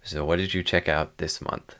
So, what did you check out this month?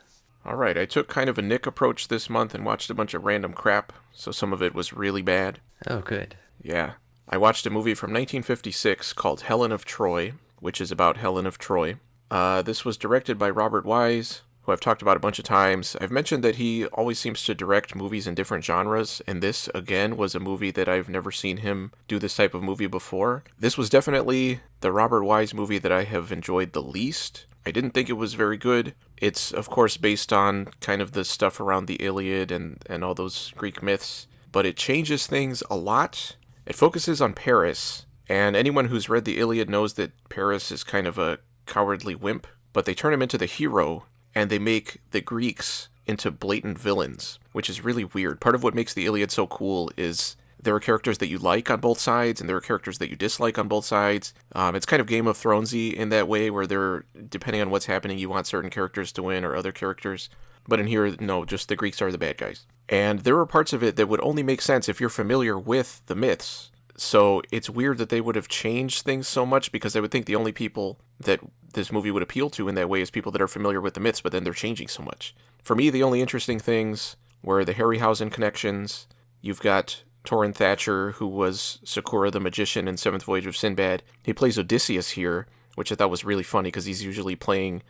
All right, I took kind of a Nick approach this month and watched a bunch of random crap, so some of it was really bad. Oh, good. Yeah. I watched a movie from 1956 called Helen of Troy, which is about Helen of Troy. This was directed by Robert Wise, who I've talked about a bunch of times. I've mentioned that he always seems to direct movies in different genres, and this, again, was a movie that I've never seen him do this type of movie before. This was definitely the Robert Wise movie that I have enjoyed the least. I didn't think it was very good. It's, of course, based on kind of the stuff around the Iliad and all those Greek myths, but it changes things a lot. It focuses on Paris, and anyone who's read the Iliad knows that Paris is kind of a cowardly wimp, but they turn him into the hero, and they make the Greeks into blatant villains, which is really weird. Part of what makes the Iliad so cool is there are characters that you like on both sides, and there are characters that you dislike on both sides. It's kind of Game of Thronesy in that way, where they're, depending on what's happening, you want certain characters to win or other characters. But in here, no, just the Greeks are the bad guys. And there are parts of it that would only make sense if you're familiar with the myths. So it's weird that they would have changed things so much, because I would think the only people that this movie would appeal to in that way is people that are familiar with the myths, but then they're changing so much. For me, the only interesting things were the Harryhausen connections. You've got Torrin Thatcher, who was Sakura the Magician in Seventh Voyage of Sinbad. He plays Odysseus here, which I thought was really funny because he's usually playing,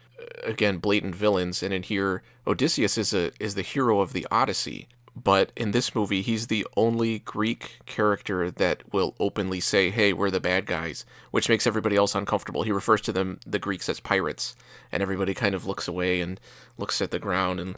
again, blatant villains. And in here, Odysseus is the hero of the Odyssey. But in this movie, he's the only Greek character that will openly say, hey, we're the bad guys, which makes everybody else uncomfortable. He refers to them, the Greeks, as pirates, and everybody kind of looks away and looks at the ground and,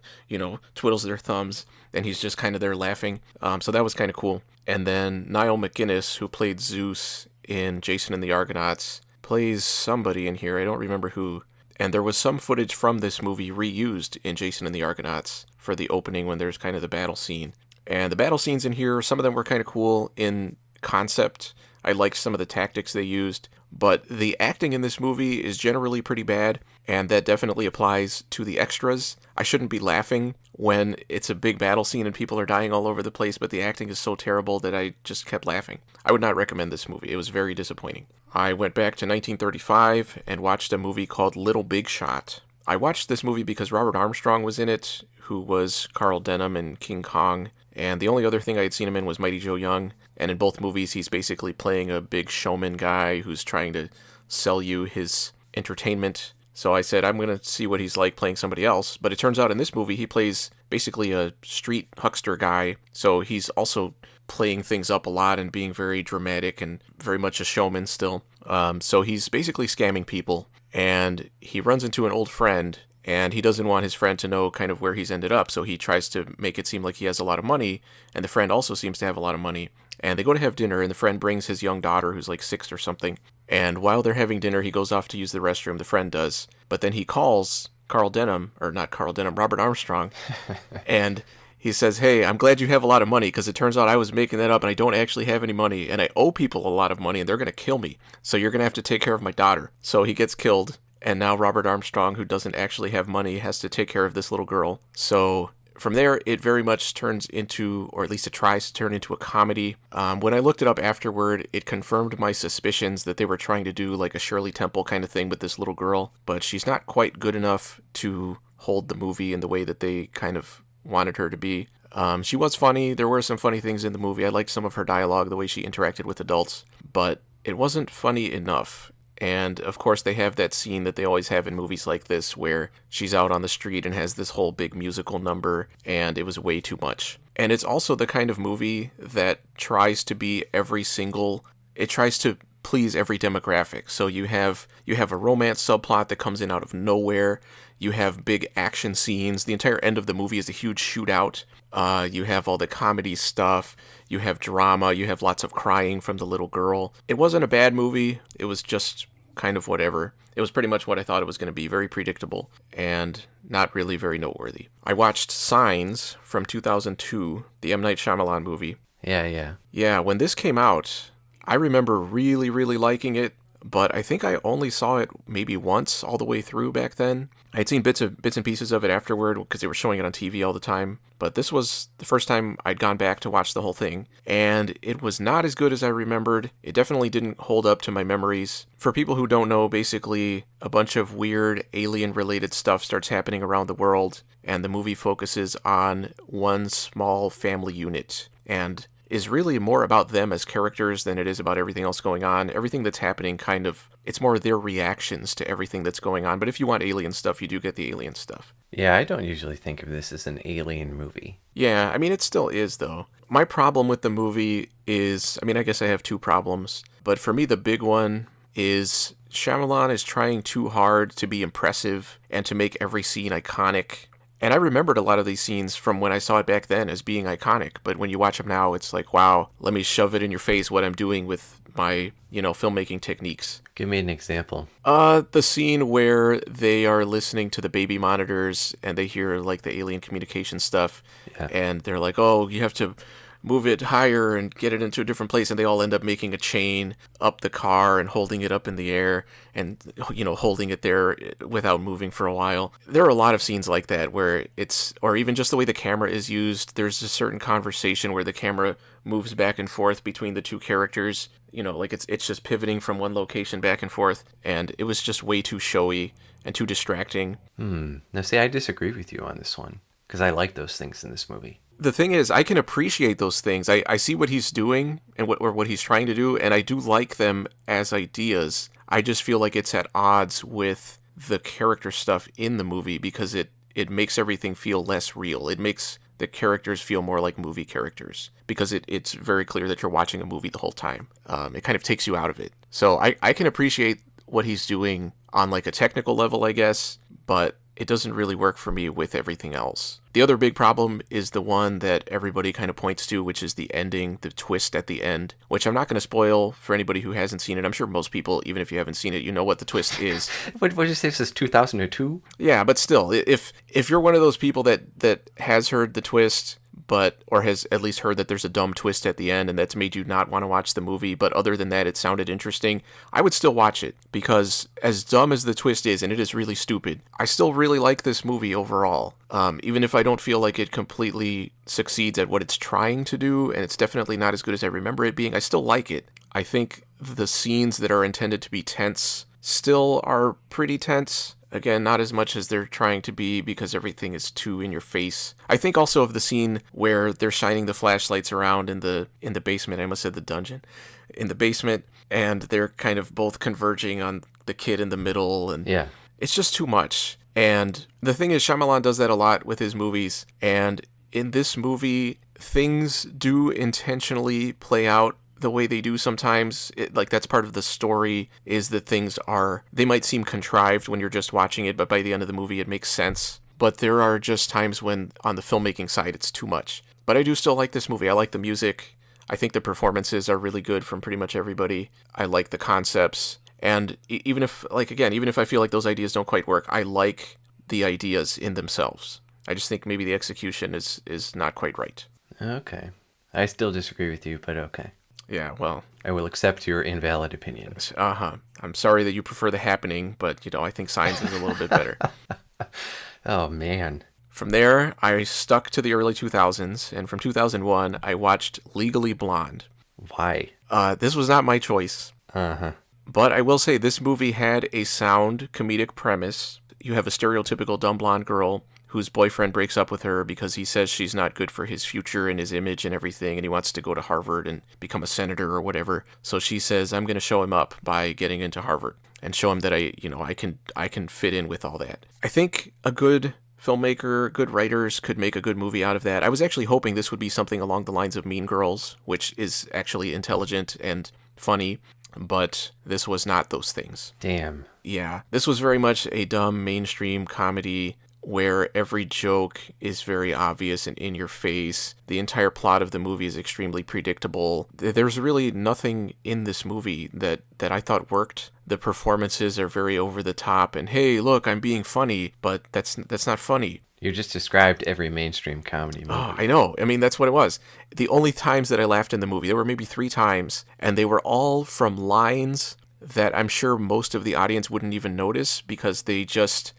twiddles their thumbs, and he's just kind of there laughing. So that was kind of cool. And then Niall McGuinness, who played Zeus in Jason and the Argonauts, plays somebody in here. I don't remember who. And there was some footage from this movie reused in Jason and the Argonauts for the opening when there's kind of the battle scene. And the battle scenes in here, some of them were kind of cool in concept. I liked some of the tactics they used. But the acting in this movie is generally pretty bad, and that definitely applies to the extras. I shouldn't be laughing when it's a big battle scene and people are dying all over the place, but the acting is so terrible that I just kept laughing. I would not recommend this movie. It was very disappointing. I went back to 1935 and watched a movie called Little Big Shot. I watched this movie because Robert Armstrong was in it, who was Carl Denham in King Kong, and the only other thing I had seen him in was Mighty Joe Young, and in both movies he's basically playing a big showman guy who's trying to sell you his entertainment. So I said, I'm going to see what he's like playing somebody else, but it turns out in this movie he plays basically a street huckster guy, so he's also playing things up a lot and being very dramatic and very much a showman still. So he's basically scamming people, and he runs into an old friend, and he doesn't want his friend to know kind of where he's ended up, so he tries to make it seem like he has a lot of money, and the friend also seems to have a lot of money. And they go to have dinner, and the friend brings his young daughter, who's like 6 or something, and while they're having dinner, he goes off to use the restroom, the friend does, but then he calls Carl Denham, or not Carl Denham, Robert Armstrong, and he says, hey, I'm glad you have a lot of money, because it turns out I was making that up and I don't actually have any money, and I owe people a lot of money, and they're going to kill me, so you're going to have to take care of my daughter. So he gets killed, and now Robert Armstrong, who doesn't actually have money, has to take care of this little girl. So from there, it very much turns into, or at least it tries to turn into, a comedy. When I looked it up afterward, it confirmed my suspicions that they were trying to do like a Shirley Temple kind of thing with this little girl, but she's not quite good enough to hold the movie in the way that they kind of wanted her to be. She was funny. There were some funny things in the movie. I liked some of her dialogue, the way she interacted with adults, but it wasn't funny enough. And of course they have that scene that they always have in movies like this where she's out on the street and has this whole big musical number, and it was way too much. And it's also the kind of movie that tries to be it tries to please every demographic. So you have a romance subplot that comes in out of nowhere. You have big action scenes. The entire end of the movie is a huge shootout. You have all the comedy stuff. You have drama. You have lots of crying from the little girl. It wasn't a bad movie. It was just kind of whatever. It was pretty much what I thought it was going to be. Very predictable and not really very noteworthy. I watched Signs from 2002, the M. Night Shyamalan movie. Yeah. Yeah, when this came out, I remember really, really liking it. but I think I only saw it maybe once all the way through back then. I had seen bits and pieces of it afterward because they were showing it on TV all the time. But this was the first time I'd gone back to watch the whole thing, and it was not as good as I remembered. It definitely didn't hold up to my memories. For people who don't know, basically a bunch of weird alien-related stuff starts happening around the world, and the movie focuses on one small family unit, and is really more about them as characters than it is about everything else going on. Everything that's happening it's more their reactions to everything that's going on. But if you want alien stuff, you do get the alien stuff. Yeah, I don't usually think of this as an alien movie. Yeah, I mean, it still is, though. My problem with the movie is, I guess I have two problems. But for me, the big one is Shyamalan is trying too hard to be impressive and to make every scene iconic. And I remembered a lot of these scenes from when I saw it back then as being iconic. But when you watch them now, it's like, wow, let me shove it in your face what I'm doing with my, filmmaking techniques. Give me an example. The scene where they are listening to the baby monitors and they hear like the alien communication stuff. Yeah. And they're like, oh, you have to move it higher and get it into a different place, and they all end up making a chain up the car and holding it up in the air and holding it there without moving for a while. There are a lot of scenes like that where or even just the way the camera is used. There's a certain conversation where the camera moves back and forth between the two characters, like it's just pivoting from one location back and forth, and it was just way too showy and too distracting. Now see, I disagree with you on this one, because I like those things in this movie. The thing is, I can appreciate those things. I see what he's doing and what he's trying to do, and I do like them as ideas. I just feel like it's at odds with the character stuff in the movie because it makes everything feel less real. It makes the characters feel more like movie characters because it's very clear that you're watching a movie the whole time. It kind of takes you out of it. So I can appreciate what he's doing on like a technical level, I guess, but it doesn't really work for me with everything else. The other big problem is the one that everybody kind of points to, which is the ending, the twist at the end, which I'm not going to spoil for anybody who hasn't seen it. I'm sure most people, even if you haven't seen it, you know what the twist is. What did you say? This is 2002? Yeah, but still, if you're one of those people that has heard the twist, or has at least heard that there's a dumb twist at the end and that's made you not want to watch the movie, but other than that it sounded interesting, I would still watch it, because as dumb as the twist is, and it is really stupid, I still really like this movie overall. Even if I don't feel like it completely succeeds at what it's trying to do, and it's definitely not as good as I remember it being, I still like it. I think the scenes that are intended to be tense still are pretty tense. Again, not as much as they're trying to be because everything is too in your face. I think also of the scene where they're shining the flashlights around in the basement. I almost said the dungeon. In the basement, and they're kind of both converging on the kid in the middle, and yeah, it's just too much. And the thing is, Shyamalan does that a lot with his movies, and in this movie, things do intentionally play out the way they do sometimes. That's part of the story, is that they might seem contrived when you're just watching it, but by the end of the movie it makes sense. But there are just times when on the filmmaking side it's too much. But I do still like this movie. I like the music. I think the performances are really good from pretty much everybody. I like the concepts. And even if I feel like those ideas don't quite work, I like the ideas in themselves. I just think maybe the execution is not quite right. Okay. I still disagree with you, but okay. Yeah, well, I will accept your invalid opinion. I'm sorry that you prefer The Happening, but, I think Signs is a little bit better. Oh, man. From there, I stuck to the early 2000s, and from 2001, I watched Legally Blonde. Why? This was not my choice. Uh-huh. But I will say this movie had a sound comedic premise. You have a stereotypical dumb blonde girl whose boyfriend breaks up with her because he says she's not good for his future and his image and everything, and he wants to go to Harvard and become a senator or whatever. So she says, I'm going to show him up by getting into Harvard and show him that I can fit in with all that. I think a good filmmaker, good writers could make a good movie out of that. I was actually hoping this would be something along the lines of Mean Girls, which is actually intelligent and funny, but this was not those things. Damn. Yeah, this was very much a dumb mainstream comedy where every joke is very obvious and in your face. The entire plot of the movie is extremely predictable. There's really nothing in this movie that I thought worked. The performances are very over the top, and hey, look, I'm being funny, but that's not funny. You just described every mainstream comedy movie. Oh, I know. That's what it was. The only times that I laughed in the movie, there were maybe 3 times, and they were all from lines that I'm sure most of the audience wouldn't even notice because they're just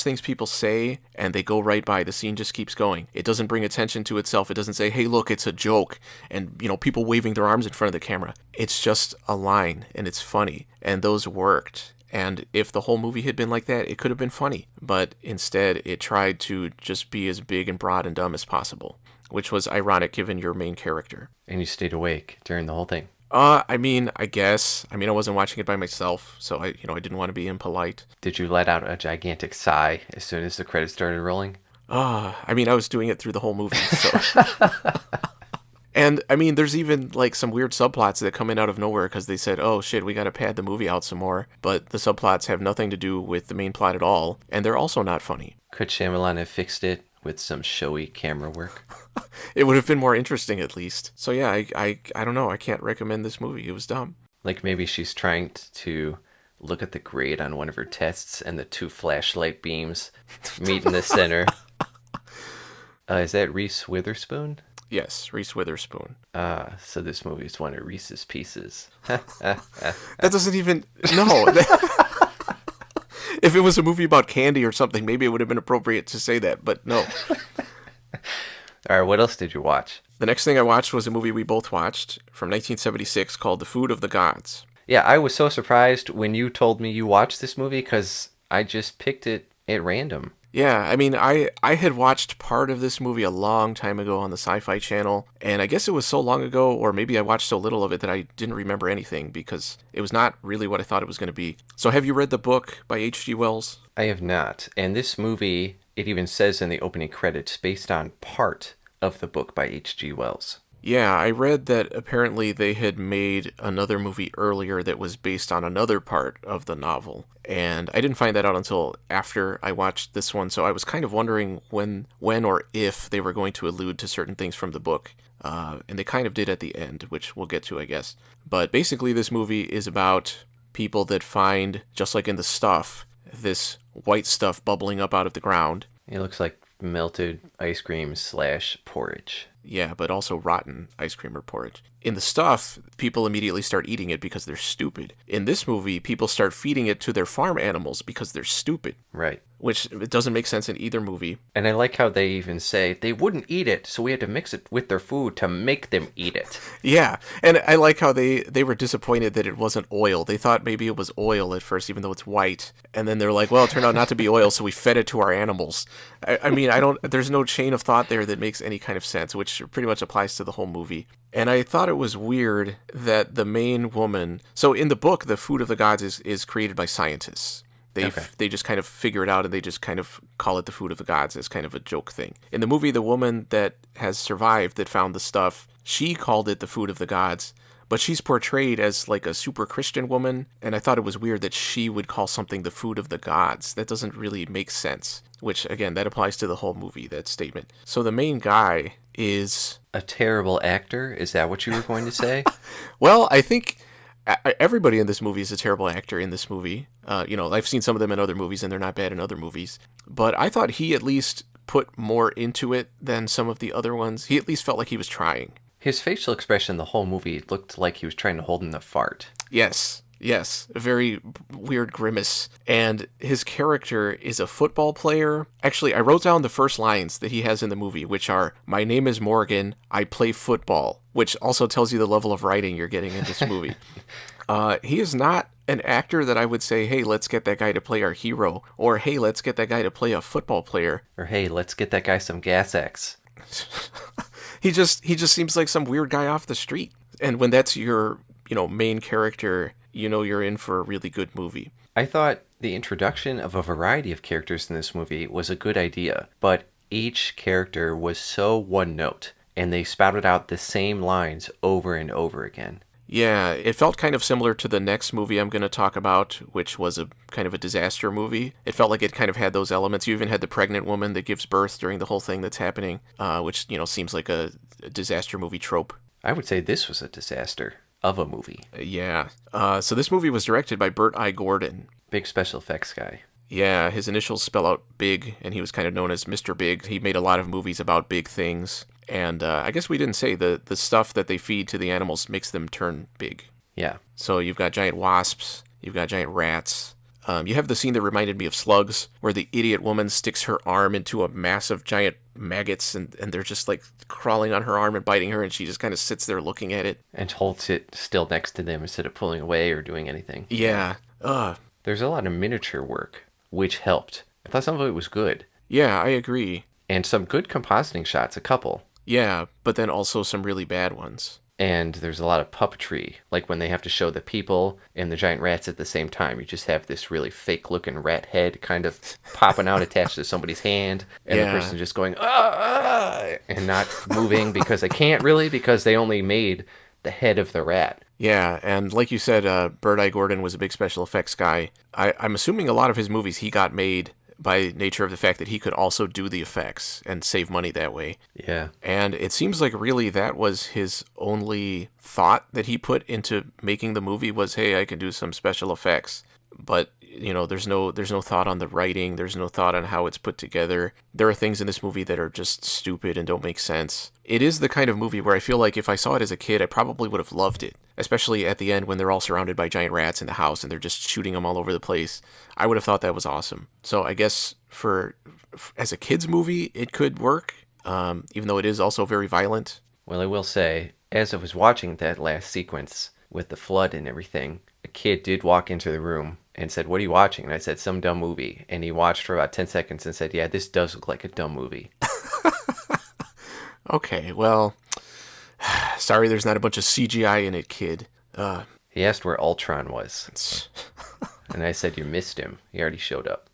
things people say and they go right by. The scene just keeps going. It doesn't bring attention to itself. It doesn't say, hey, look, it's a joke. And, people waving their arms in front of the camera. It's just a line and it's funny. And those worked. And if the whole movie had been like that, it could have been funny. But instead, it tried to just be as big and broad and dumb as possible, which was ironic given your main character. And you stayed awake during the whole thing. I guess. I wasn't watching it by myself, so I didn't want to be impolite. Did you let out a gigantic sigh as soon as the credits started rolling? I was doing it through the whole movie, so. And, there's even, some weird subplots that come in out of nowhere because they said, oh, shit, we gotta pad the movie out some more. But the subplots have nothing to do with the main plot at all, and they're also not funny. Could Shyamalan have fixed it with some showy camera work? It would have been more interesting, at least. So, yeah, I don't know. I can't recommend this movie. It was dumb. Like maybe she's trying to look at the grade on one of her tests and the two flashlight beams meet in the center. Is that Reese Witherspoon? Yes, Reese Witherspoon. So this movie is one of Reese's Pieces. That doesn't even... No. If it was a movie about candy or something, maybe it would have been appropriate to say that, but no. All right, what else did you watch? The next thing I watched was a movie we both watched from 1976 called The Food of the Gods. Yeah, I was so surprised when you told me you watched this movie because I just picked it at random. Yeah, I had watched part of this movie a long time ago on the Sci-Fi Channel, and I guess it was so long ago, or maybe I watched so little of it that I didn't remember anything because it was not really what I thought it was going to be. So have you read the book by H.G. Wells? I have not, and this movie, it even says in the opening credits, based on part of the book by H.G. Wells. Yeah, I read that apparently they had made another movie earlier that was based on another part of the novel. And I didn't find that out until after I watched this one, so I was kind of wondering when or if they were going to allude to certain things from the book. And they kind of did at the end, which we'll get to, I guess. But basically this movie is about people that find, just like in The Stuff, this white stuff bubbling up out of the ground. It looks like melted ice cream / porridge. Yeah, but also rotten ice cream or porridge. In The Stuff, people immediately start eating it because they're stupid. In this movie, people start feeding it to their farm animals because they're stupid. Right. Which it doesn't make sense in either movie. And I like how they even say they wouldn't eat it, so we had to mix it with their food to make them eat it. Yeah, and I like how they were disappointed that it wasn't oil. They thought maybe it was oil at first, even though it's white. And then they're like, well, it turned out not to be oil, so we fed it to our animals. There's no chain of thought there that makes any kind of sense, which pretty much applies to the whole movie. And I thought it was weird that the main woman... So in the book, the food of the gods is created by scientists. They just kind of figure it out and they just kind of call it the food of the gods as kind of a joke thing. In the movie, the woman that has survived that found the stuff, she called it the food of the gods, but she's portrayed as like a super Christian woman, and I thought it was weird that she would call something the food of the gods. That doesn't really make sense, which again, that applies to the whole movie, that statement. So the main guy is... A terrible actor? Is that what you were going to say? Well, I think... Everybody in this movie is a terrible actor in this movie. I've seen some of them in other movies, and they're not bad in other movies. But I thought he at least put more into it than some of the other ones. He at least felt like he was trying. His facial expression the whole movie looked like he was trying to hold in a fart. Yes, a very weird grimace. And his character is a football player. Actually, I wrote down the first lines that he has in the movie, which are, "My name is Morgan, I play football," which also tells you the level of writing you're getting in this movie. He is not an actor that I would say, hey, let's get that guy to play our hero, or hey, let's get that guy to play a football player. Or hey, let's get that guy some Gas X. He just seems like some weird guy off the street. And when that's your, main character, you're in for a really good movie. I thought the introduction of a variety of characters in this movie was a good idea, but each character was so one note, and they spouted out the same lines over and over again. Yeah, it felt kind of similar to the next movie I'm going to talk about, which was a kind of a disaster movie. It felt like it kind of had those elements. You even had the pregnant woman that gives birth during the whole thing that's happening, which, seems like a disaster movie trope. I would say this was a disaster of a movie. Yeah. So this movie was directed by Burt I. Gordon. Big special effects guy. Yeah, his initials spell out Big, and he was kind of known as Mr. Big. He made a lot of movies about big things. And I guess we didn't say the stuff that they feed to the animals makes them turn big. Yeah. So you've got giant wasps, you've got giant rats. You have the scene that reminded me of Slugs, where the idiot woman sticks her arm into a massive giant maggots, and they're just like crawling on her arm and biting her, and she just kind of sits there looking at it. And holds it still next to them instead of pulling away or doing anything. Yeah. There's a lot of miniature work, which helped. I thought some of it was good. Yeah, I agree. And some good compositing shots, a couple. Yeah, but then also some really bad ones. And there's a lot of puppetry, like when they have to show the people and the giant rats at the same time. You just have this really fake-looking rat head kind of popping out attached to somebody's hand, and the person just going, ah, and not moving because they can't really, because they only made the head of the rat. Yeah, and like you said, Bird-Eye Gordon was a big special effects guy. I'm assuming a lot of his movies he got made by nature of the fact that he could also do the effects and save money that way. Yeah. And it seems like really that was his only thought that he put into making the movie was, hey, I can do some special effects. But, you know, there's no thought on the writing. There's no thought on how it's put together. There are things in this movie that are just stupid and don't make sense. It is the kind of movie where I feel like if I saw it as a kid, I probably would have loved it. Especially at the end when they're all surrounded by giant rats in the house and they're just shooting them all over the place. I would have thought that was awesome. So I guess as a kid's movie, it could work, even though it is also very violent. Well, I will say, as I was watching that last sequence with the flood and everything, a kid did walk into the room and said, "What are you watching?" And I said, "Some dumb movie." And he watched for about 10 seconds and said, "Yeah, this does look like a dumb movie." Okay, well, sorry there's not a bunch of CGI in it, kid. He asked where Ultron was. And I said, "You missed him. He already showed up."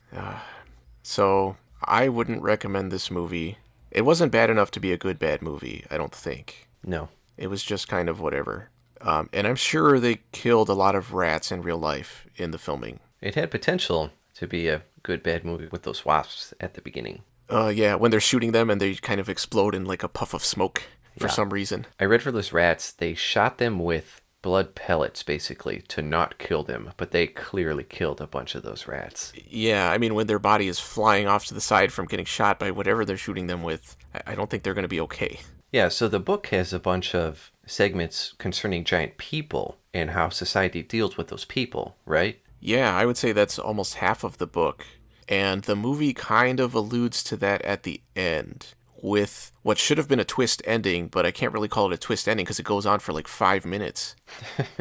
So, I wouldn't recommend this movie. It wasn't bad enough to be a good bad movie, I don't think. No. It was just kind of whatever. And I'm sure they killed a lot of rats in real life in the filming. It had potential to be a good bad movie with those wasps at the beginning. Yeah, when they're shooting them and they kind of explode in like a puff of smoke for some reason. I read for those rats, they shot them with blood pellets, basically, to not kill them, but they clearly killed a bunch of those rats. Yeah, I mean, when their body is flying off to the side from getting shot by whatever they're shooting them with, I don't think they're going to be okay. Yeah, so the book has a bunch of segments concerning giant people and how society deals with those people, right? Yeah, I would say that's almost half of the book. And the movie kind of alludes to that at the end with what should have been a twist ending, but I can't really call it a twist ending because it goes on for like 5 minutes.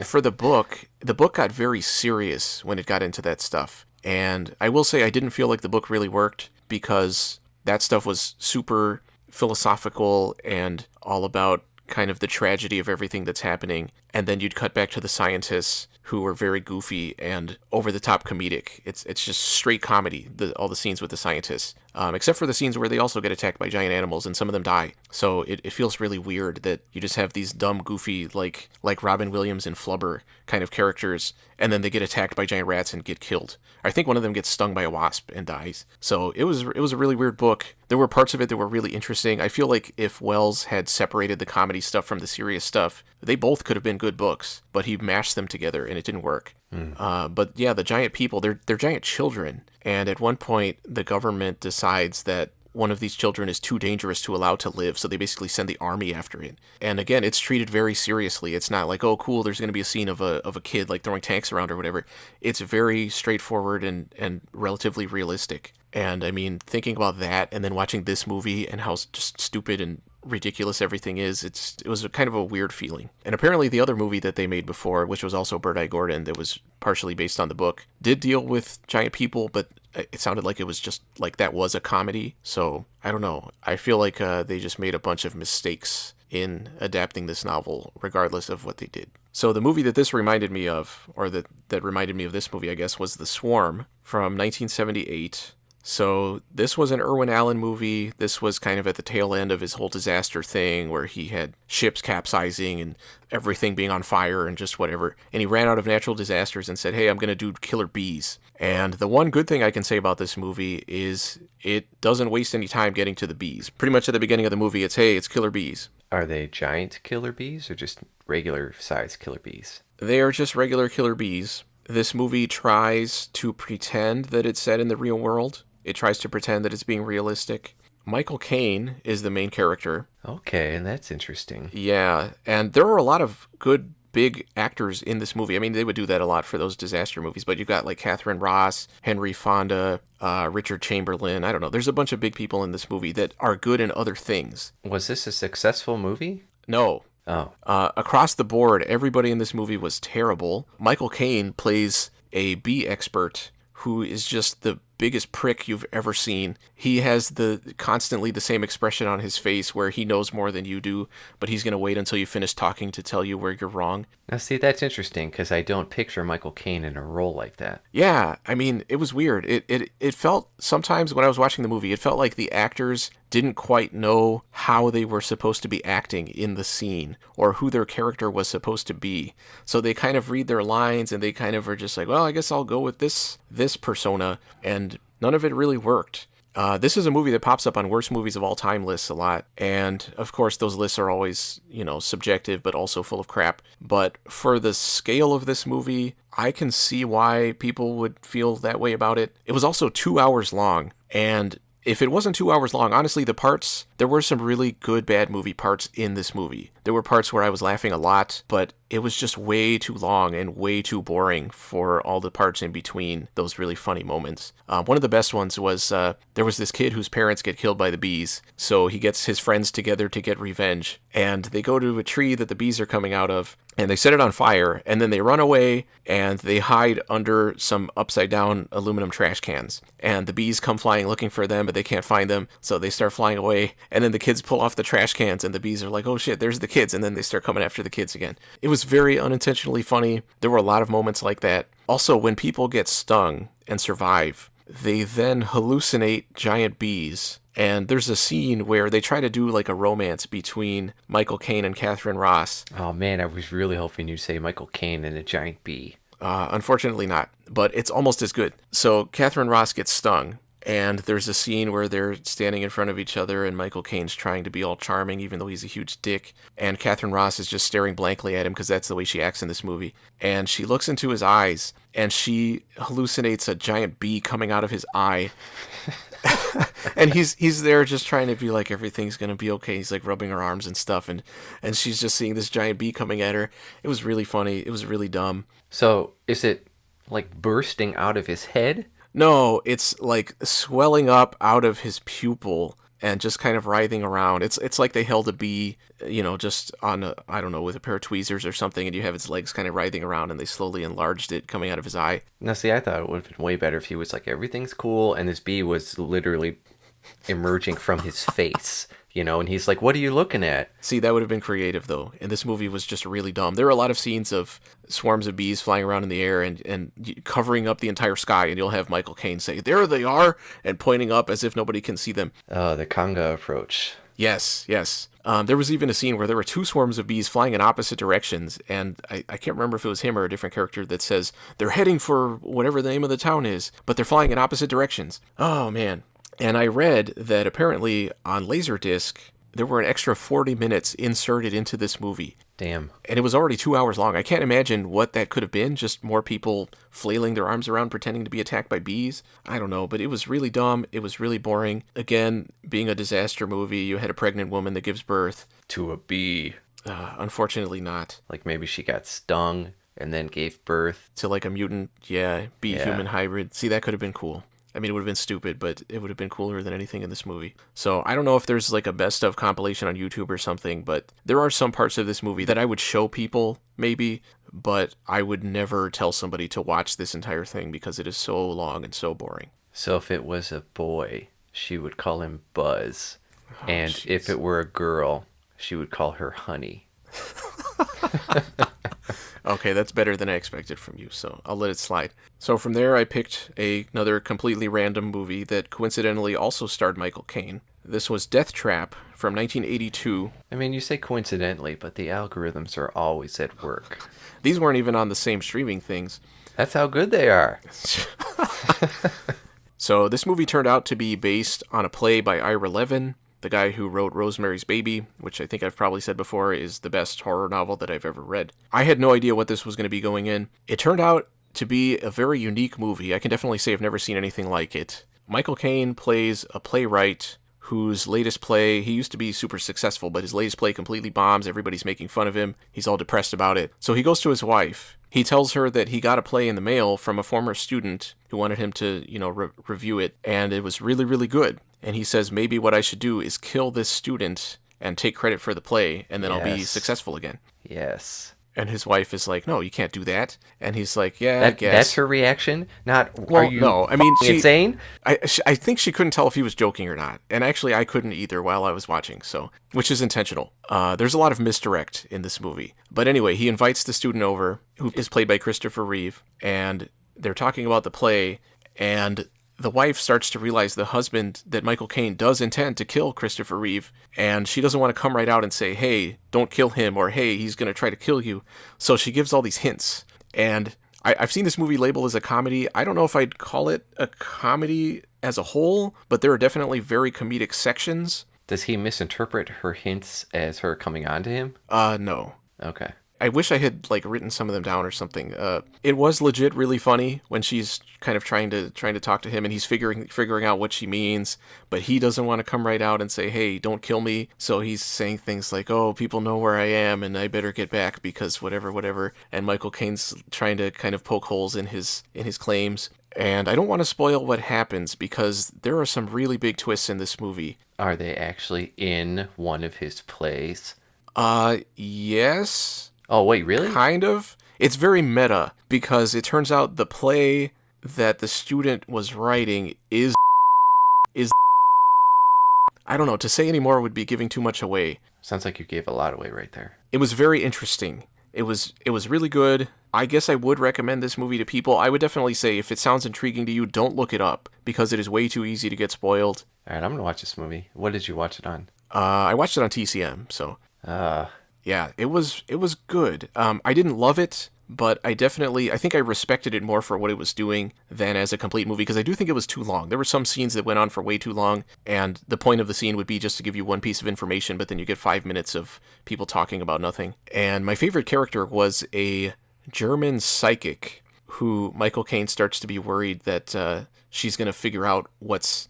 For the book got very serious when it got into that stuff. And I will say I didn't feel like the book really worked because that stuff was super philosophical and all about kind of the tragedy of everything that's happening. And then you'd cut back to the scientists who were very goofy and over-the-top comedic. It's just straight comedy, all the scenes with the scientists. Except for the scenes where they also get attacked by giant animals and some of them die. So it feels really weird that you just have these dumb, goofy, like Robin Williams and Flubber kind of characters, and then they get attacked by giant rats and get killed. I think one of them gets stung by a wasp and dies. So it was a really weird book. There were parts of it that were really interesting. I feel like if Wells had separated the comedy stuff from the serious stuff, they both could have been good books, but he mashed them together and it didn't work. But yeah, the giant people, they're giant children. And at one point, the government decides that one of these children is too dangerous to allow to live, so they basically send the army after it. And again, it's treated very seriously. It's not like, oh, cool, there's going to be a scene of a kid like throwing tanks around or whatever. It's very straightforward and relatively realistic. And I mean, thinking about that and then watching this movie and how just stupid and ridiculous everything is, it was kind of a weird feeling. And apparently the other movie that they made before, which was also Bird-Eye Gordon, that was partially based on the book, did deal with giant people, but it sounded like it was just like that was a comedy. So I don't know. I feel like they just made a bunch of mistakes in adapting this novel, regardless of what they did. So the movie that this reminded me of, or that reminded me of this movie, I guess, was The Swarm from 1978. So this was an Irwin Allen movie. This was kind of at the tail end of his whole disaster thing where he had ships capsizing and everything being on fire and just whatever. And he ran out of natural disasters and said, hey, I'm going to do killer bees. And the one good thing I can say about this movie is it doesn't waste any time getting to the bees. Pretty much at the beginning of the movie, it's, hey, it's killer bees. Are they giant killer bees or just regular size killer bees? They are just regular killer bees. This movie tries to pretend that it's set in the real world. It tries to pretend that it's being realistic. Michael Caine is the main character. Okay, and that's interesting. Yeah, and there are a lot of good big actors in this movie. I mean, they would do that a lot for those disaster movies, but you got like Catherine Ross, Henry Fonda, Richard Chamberlain. I don't know. There's a bunch of big people in this movie that are good in other things. Was this a successful movie? No. Oh. Across the board, everybody in this movie was terrible. Michael Caine plays a bee expert who is just the biggest prick you've ever seen. He has constantly the same expression on his face where he knows more than you do, but he's going to wait until you finish talking to tell you where you're wrong. Now, see, that's interesting because I don't picture Michael Caine in a role like that. Yeah, I mean, it was weird. It felt, sometimes when I was watching the movie, it felt like the actors didn't quite know how they were supposed to be acting in the scene or who their character was supposed to be. So they kind of read their lines and they kind of are just like, well, I guess I'll go with this persona, and none of it really worked. This is a movie that pops up on worst movies of all time lists a lot. And of course, those lists are always, subjective, but also full of crap. But for the scale of this movie, I can see why people would feel that way about it. It was also 2 hours long. And if it wasn't 2 hours long, honestly, there were some really good bad movie parts in this movie. There were parts where I was laughing a lot, but it was just way too long and way too boring for all the parts in between those really funny moments. One of the best ones was there was this kid whose parents get killed by the bees, so he gets his friends together to get revenge, and they go to a tree that the bees are coming out of, and they set it on fire, and then they run away, and they hide under some upside-down aluminum trash cans. And the bees come flying looking for them, but they can't find them, so they start flying away, and then the kids pull off the trash cans, and the bees are like, oh shit, there's the kids, and then they start coming after the kids again. It was very unintentionally funny. There were a lot of moments like that. Also, when people get stung and survive, they then hallucinate giant bees. And there's a scene where they try to do like a romance between Michael Caine and Catherine Ross. Oh man, I was really hoping you'd say Michael Caine and a giant bee. Unfortunately not, but it's almost as good. So Catherine Ross gets stung, and there's a scene where they're standing in front of each other, and Michael Caine's trying to be all charming, even though he's a huge dick. And Catherine Ross is just staring blankly at him, because that's the way she acts in this movie. And she looks into his eyes, and she hallucinates a giant bee coming out of his eye. And he's there just trying to be like, everything's going to be okay. He's like rubbing her arms and stuff, and she's just seeing this giant bee coming at her. It was really funny. It was really dumb. So, is it like bursting out of his head? No, it's like swelling up out of his pupil and just kind of writhing around. It's like they held a bee, just on I don't know, with a pair of tweezers or something, and you have its legs kind of writhing around, and they slowly enlarged it coming out of his eye. Now, see, I thought it would have been way better if he was like, everything's cool, and this bee was literally emerging from his face. And he's like, what are you looking at? See, that would have been creative, though. And this movie was just really dumb. There are a lot of scenes of swarms of bees flying around in the air and covering up the entire sky, and you'll have Michael Caine say, there they are, and pointing up as if nobody can see them. Oh, the conga approach. Yes. There was even a scene where there were two swarms of bees flying in opposite directions, and I can't remember if it was him or a different character that says, they're heading for whatever the name of the town is, but they're flying in opposite directions. Oh, man. And I read that apparently on Laserdisc, there were an extra 40 minutes inserted into this movie. Damn. And it was already 2 hours long. I can't imagine what that could have been. Just more people flailing their arms around pretending to be attacked by bees. I don't know, but it was really dumb. It was really boring. Again, being a disaster movie, you had a pregnant woman that gives birth. To a bee. Unfortunately not. Like maybe she got stung and then gave birth. To like a mutant, bee-human hybrid. See, that could have been cool. I mean, it would have been stupid, but it would have been cooler than anything in this movie. So I don't know if there's like a best of compilation on YouTube or something, but there are some parts of this movie that I would show people, maybe, but I would never tell somebody to watch this entire thing because it is so long and so boring. So if it was a boy, she would call him Buzz. Oh, and geez. if it were a girl, she would call her Honey. Okay, that's better than I expected from you, so I'll let it slide. So from there, I picked another completely random movie that coincidentally also starred Michael Caine. This was Deathtrap from 1982. I mean, you say coincidentally, but the algorithms are always at work. These weren't even on the same streaming things. That's how good they are. So this movie turned out to be based on a play by Ira Levin, the guy who wrote Rosemary's Baby, which I think I've probably said before is the best horror novel that I've ever read. I had no idea what this was going to be going in. It turned out to be a very unique movie. I can definitely say I've never seen anything like it. Michael Caine plays a playwright whose latest play, he used to be super successful, but his latest play completely bombs. Everybody's making fun of him. He's all depressed about it. So he goes to his wife. He tells her that he got a play in the mail from a former student who wanted him to, review it, and it was really, really good. And he says, maybe what I should do is kill this student and take credit for the play, and then I'll be successful again. Yes. And his wife is like, no, you can't do that. And he's like, yeah, I guess. That's her reaction? Not, well, are you no, I mean, insane? I think she couldn't tell if he was joking or not. And actually, I couldn't either while I was watching, so, which is intentional. There's a lot of misdirect in this movie. But anyway, he invites the student over, who is played by Christopher Reeve, and they're talking about the play, and the wife starts to realize the husband, that Michael Caine, does intend to kill Christopher Reeve, and she doesn't want to come right out and say, hey, don't kill him, or hey, he's going to try to kill you. So she gives all these hints. And I've seen this movie labeled as a comedy. I don't know if I'd call it a comedy as a whole, but there are definitely very comedic sections. Does he misinterpret her hints as her coming on to him? No. Okay. I wish I had written some of them down or something. It was legit really funny when she's kind of trying to talk to him, and he's figuring out what she means, but he doesn't want to come right out and say, "Hey, don't kill me." So he's saying things like, "Oh, people know where I am, and I better get back because whatever." And Michael Caine's trying to kind of poke holes in his claims. And I don't want to spoil what happens because there are some really big twists in this movie. Are they actually in one of his plays? Yes. Oh, wait, really? Kind of. It's very meta because it turns out the play that the student was writing is I don't know, to say any more would be giving too much away. Sounds like you gave a lot away right there. It was very interesting. It was really good. I guess I would recommend this movie to people. I would definitely say if it sounds intriguing to you, don't look it up because it is way too easy to get spoiled. All right, I'm going to watch this movie. What did you watch it on? I watched it on TCM, so... Yeah, it was good. I didn't love it, but I think I respected it more for what it was doing than as a complete movie, because I do think it was too long. There were some scenes that went on for way too long, and the point of the scene would be just to give you one piece of information, but then you get 5 minutes of people talking about nothing. And my favorite character was a German psychic who Michael Caine starts to be worried that she's going to figure out what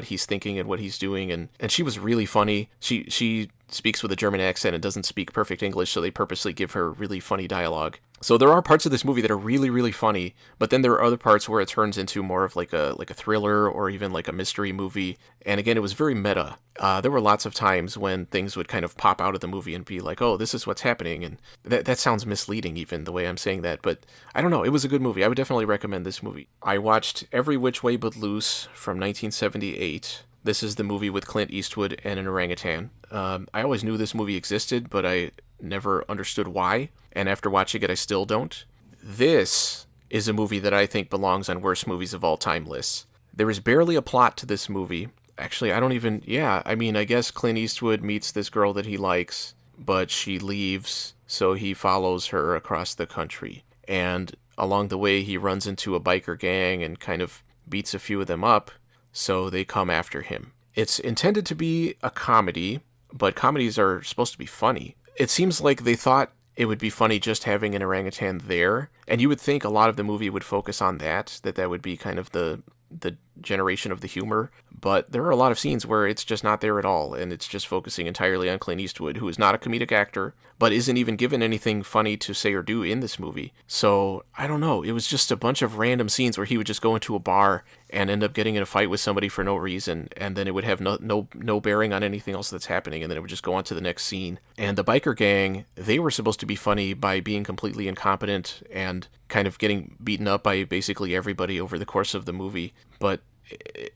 he's thinking and what he's doing, and she was really funny. She speaks with a German accent and doesn't speak perfect English, so they purposely give her really funny dialogue. So there are parts of this movie that are really, really funny, but then there are other parts where it turns into more of like a thriller or even like a mystery movie. And again, it was very meta. There were lots of times when things would kind of pop out of the movie and be like, oh, this is what's happening. And that sounds misleading even the way I'm saying that, but I don't know. It was a good movie. I would definitely recommend this movie. I watched Every Which Way But Loose from 1978. This is the movie with Clint Eastwood and an orangutan. I always knew this movie existed, but I never understood why. And after watching it, I still don't. This is a movie that I think belongs on worst movies of all time lists. There is barely a plot to this movie. Actually, I guess Clint Eastwood meets this girl that he likes, but she leaves, so he follows her across the country. And along the way, he runs into a biker gang and kind of beats a few of them up, so they come after him. It's intended to be a comedy, but comedies are supposed to be funny. It seems like they thought it would be funny just having an orangutan there, and you would think a lot of the movie would focus on that would be kind of the generation of the humor, but there are a lot of scenes where it's just not there at all, and it's just focusing entirely on Clint Eastwood, who is not a comedic actor, but isn't even given anything funny to say or do in this movie. So, I don't know, it was just a bunch of random scenes where he would just go into a bar and end up getting in a fight with somebody for no reason, and then it would have no bearing on anything else that's happening, and then it would just go on to the next scene. And the biker gang, they were supposed to be funny by being completely incompetent and kind of getting beaten up by basically everybody over the course of the movie, but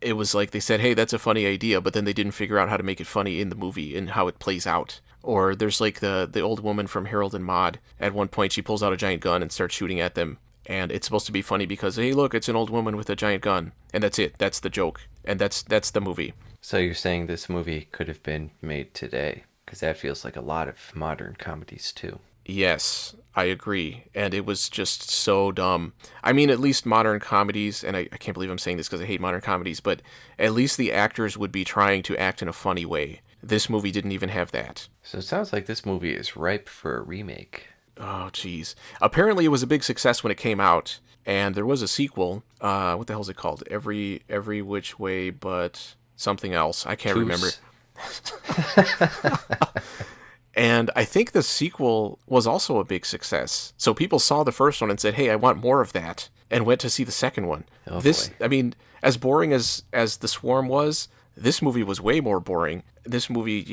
it was like they said, hey, that's a funny idea, but then they didn't figure out how to make it funny in the movie and how it plays out. Or there's like the old woman from Harold and Maude. At one point, she pulls out a giant gun and starts shooting at them. And it's supposed to be funny because, hey, look, it's an old woman with a giant gun. And that's it. That's the joke. And that's the movie. So you're saying this movie could have been made today? Because that feels like a lot of modern comedies, too. Yes, I agree. And it was just so dumb. I mean, at least modern comedies, and I can't believe I'm saying this because I hate modern comedies, but at least the actors would be trying to act in a funny way. This movie didn't even have that. So it sounds like this movie is ripe for a remake. Oh, jeez. Apparently it was a big success when it came out, and there was a sequel. What the hell is it called? Every Which Way But something else. I can't remember. Toos. And I think the sequel was also a big success. So people saw the first one and said, hey, I want more of that, and went to see the second one. Oh, This, boy. I mean, as boring as The Swarm was, this movie was way more boring. This movie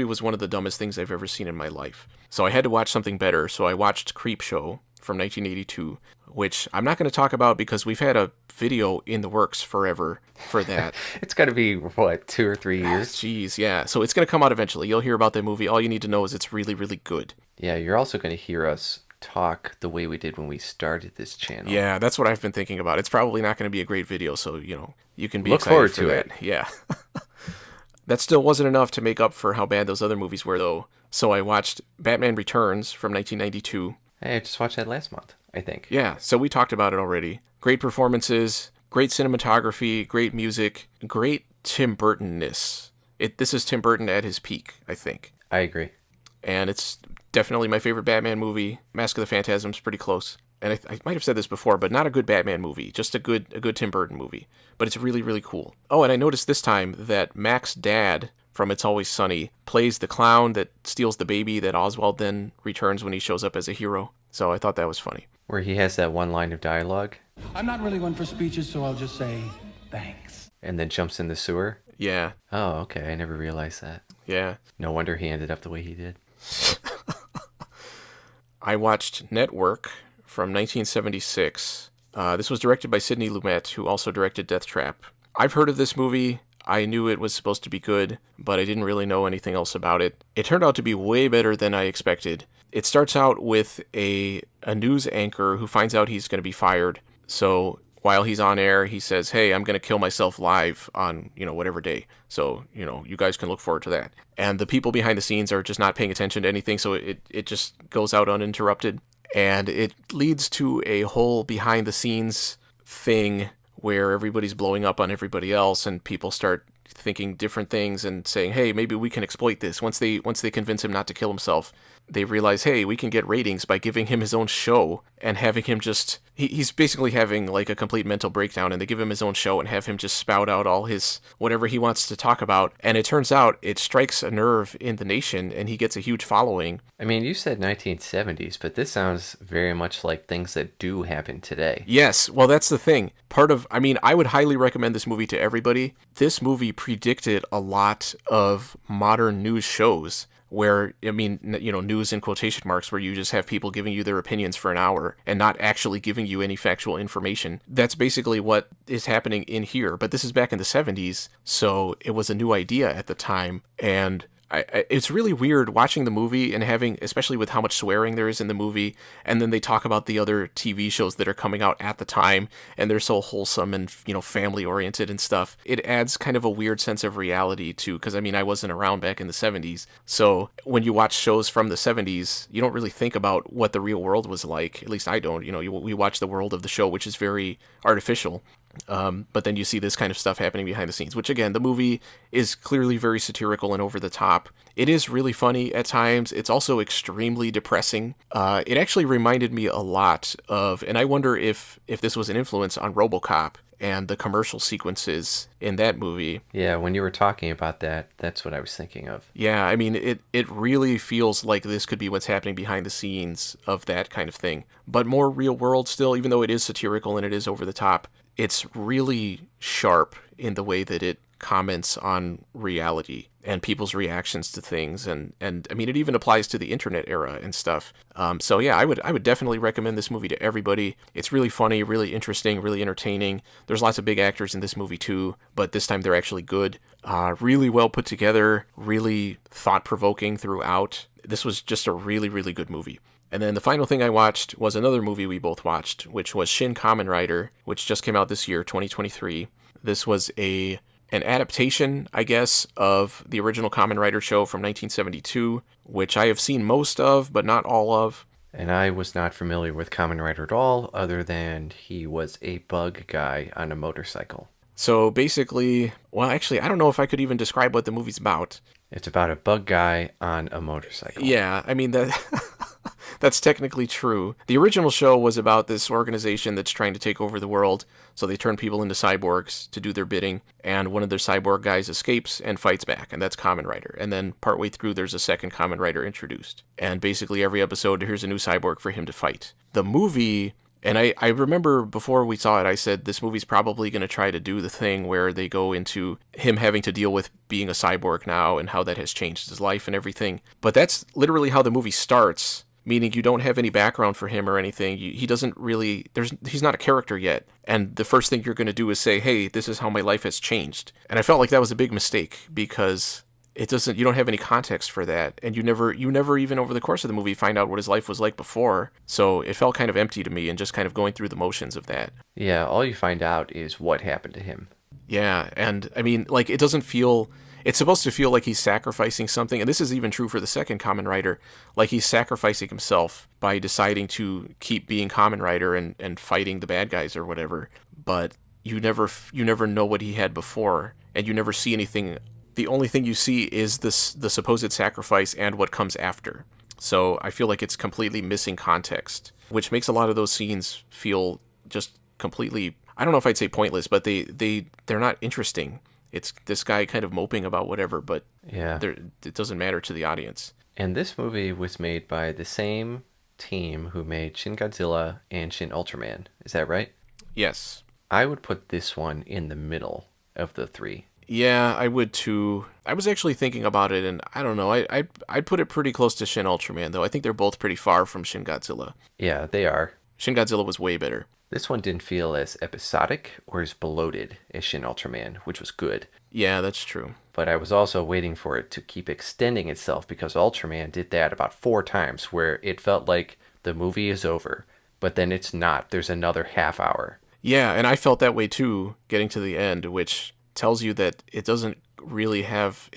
was one of the dumbest things I've ever seen in my life. So I had to watch something better. So I watched Creepshow from 1982, which I'm not going to talk about because we've had a video in the works forever for that. It's got to be, what, 2 or 3 years? Jeez, yeah. So it's going to come out eventually. You'll hear about that movie. All you need to know is it's really, really good. Yeah, you're also going to hear us talk the way we did when we started this channel. Yeah, that's what I've been thinking about. It's probably not going to be a great video, so, you can be Look excited forward for to that. it. Yeah. That still wasn't enough to make up for how bad those other movies were, though. So I watched Batman Returns from 1992. Hey, I just watched that last month, I think. Yeah, so we talked about it already. Great performances, great cinematography, great music, great Tim Burton-ness. This is Tim Burton at his peak, I think. I agree. And it's definitely my favorite Batman movie. Mask of the Phantasm's pretty close. And I might have said this before, but not a good Batman movie, just a good Tim Burton movie. But it's really, really cool. Oh, and I noticed this time that Mac's dad from It's Always Sunny plays the clown that steals the baby that Oswald then returns when he shows up as a hero. So I thought that was funny. Where he has that one line of dialogue. I'm not really one for speeches, so I'll just say thanks. And then jumps in the sewer. Yeah, Oh, okay. I never realized that. yeah. No wonder he ended up the way he did. I watched Network from 1976. This was directed by Sidney Lumet, who also directed Deathtrap. I've heard of this movie. I knew it was supposed to be good, but I didn't really know anything else about it. It turned out to be way better than I expected. It starts out with a news anchor who finds out he's going to be fired. So while he's on air, he says, hey, I'm going to kill myself live on, whatever day. So, you guys can look forward to that. And the people behind the scenes are just not paying attention to anything, so it just goes out uninterrupted. And it leads to a whole behind-the-scenes thing where everybody's blowing up on everybody else, and people start thinking different things and saying, hey, maybe we can exploit this. Once they convince him not to kill himself, they realize, hey, we can get ratings by giving him his own show and having him just... He's basically having like a complete mental breakdown, and they give him his own show and have him just spout out all his... whatever he wants to talk about. And it turns out it strikes a nerve in the nation, and he gets a huge following. I mean, you said 1970s, but this sounds very much like things that do happen today. Yes, well, that's the thing. I would highly recommend this movie to everybody. This movie predicted a lot of modern news shows where, news in quotation marks, where you just have people giving you their opinions for an hour and not actually giving you any factual information. That's basically what is happening in here. But this is back in the 70s, so it was a new idea at the time. And it's really weird watching the movie and having, especially with how much swearing there is in the movie, and then they talk about the other TV shows that are coming out at the time, and they're so wholesome and, family oriented and stuff. It adds kind of a weird sense of reality too, because I wasn't around back in the 70s, so when you watch shows from the 70s, you don't really think about what the real world was like. At least I don't. We watch the world of the show, which is very artificial. But then you see this kind of stuff happening behind the scenes, which again, the movie is clearly very satirical and over the top. It is really funny at times. It's also extremely depressing. It actually reminded me a lot of, and I wonder if this was an influence on Robocop and the commercial sequences in that movie. Yeah, when you were talking about that, that's what I was thinking of. Yeah, it really feels like this could be what's happening behind the scenes of that kind of thing. But more real world still, even though it is satirical and it is over the top. It's really sharp in the way that it comments on reality and people's reactions to things, and it even applies to the internet era and stuff. So yeah, I would definitely recommend this movie to everybody. It's really funny, really interesting, really entertaining. There's lots of big actors in this movie too, but this time they're actually good. Really well put together, really thought-provoking throughout. This was just a really, really good movie. And then the final thing I watched was another movie we both watched, which was Shin, Kamen Rider, which just came out this year, 2023. This was an adaptation, I guess, of the original Kamen Rider show from 1972, which I have seen most of, but not all of. And I was not familiar with Kamen Rider at all, other than he was a bug guy on a motorcycle. So basically, well, actually, I don't know if I could even describe what the movie's about. It's about a bug guy on a motorcycle. Yeah, That's technically true. The original show was about this organization that's trying to take over the world, so they turn people into cyborgs to do their bidding, and one of their cyborg guys escapes and fights back, and that's Kamen Rider. And then partway through, there's a second Kamen Rider introduced. And basically every episode, here's a new cyborg for him to fight. The movie... And I remember before we saw it, I said this movie's probably going to try to do the thing where they go into him having to deal with being a cyborg now and how that has changed his life and everything. But that's literally how the movie starts, meaning you don't have any background for him or anything. He doesn't really, he's not a character yet. And the first thing you're going to do is say, hey, this is how my life has changed. And I felt like that was a big mistake because... you don't have any context for that, and you never even over the course of the movie find out what his life was like before, so it felt kind of empty to me and just kind of going through the motions of that. Yeah, all you find out is what happened to him. Yeah, and I mean, like, it's supposed to feel like he's sacrificing something, and this is even true for the second Kamen Rider, like he's sacrificing himself by deciding to keep being Kamen Rider and fighting the bad guys or whatever, but you never know what he had before, and you never see anything. The only thing you see is the supposed sacrifice and what comes after. So I feel like it's completely missing context, which makes a lot of those scenes feel just completely, I don't know if I'd say pointless, but they're not interesting. It's this guy kind of moping about whatever, but yeah, it doesn't matter to the audience. And this movie was made by the same team who made Shin Godzilla and Shin Ultraman. Is that right? Yes. I would put this one in the middle of the three. Yeah, I would too. I was actually thinking about it, and I don't know. I'd put it pretty close to Shin Ultraman, though. I think they're both pretty far from Shin Godzilla. Yeah, they are. Shin Godzilla was way better. This one didn't feel as episodic or as bloated as Shin Ultraman, which was good. Yeah, that's true. But I was also waiting for it to keep extending itself because Ultraman did that about 4 times where it felt like the movie is over, but then it's not. There's another half hour. Yeah, and I felt that way too, getting to the end, which tells you that it still doesn't really have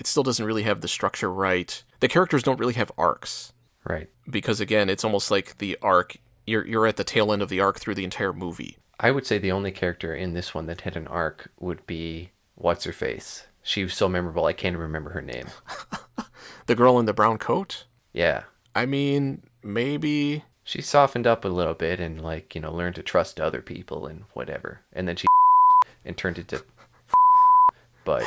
the structure right. The characters don't really have arcs. Right. Because again, it's almost like the arc, you're at the tail end of the arc through the entire movie. I would say the only character in this one that had an arc would be What's-Her-Face. She was so memorable, I can't remember her name. The girl in the brown coat? Yeah. I mean, maybe... She softened up a little bit and, learned to trust other people and whatever. And then she and turned into... But...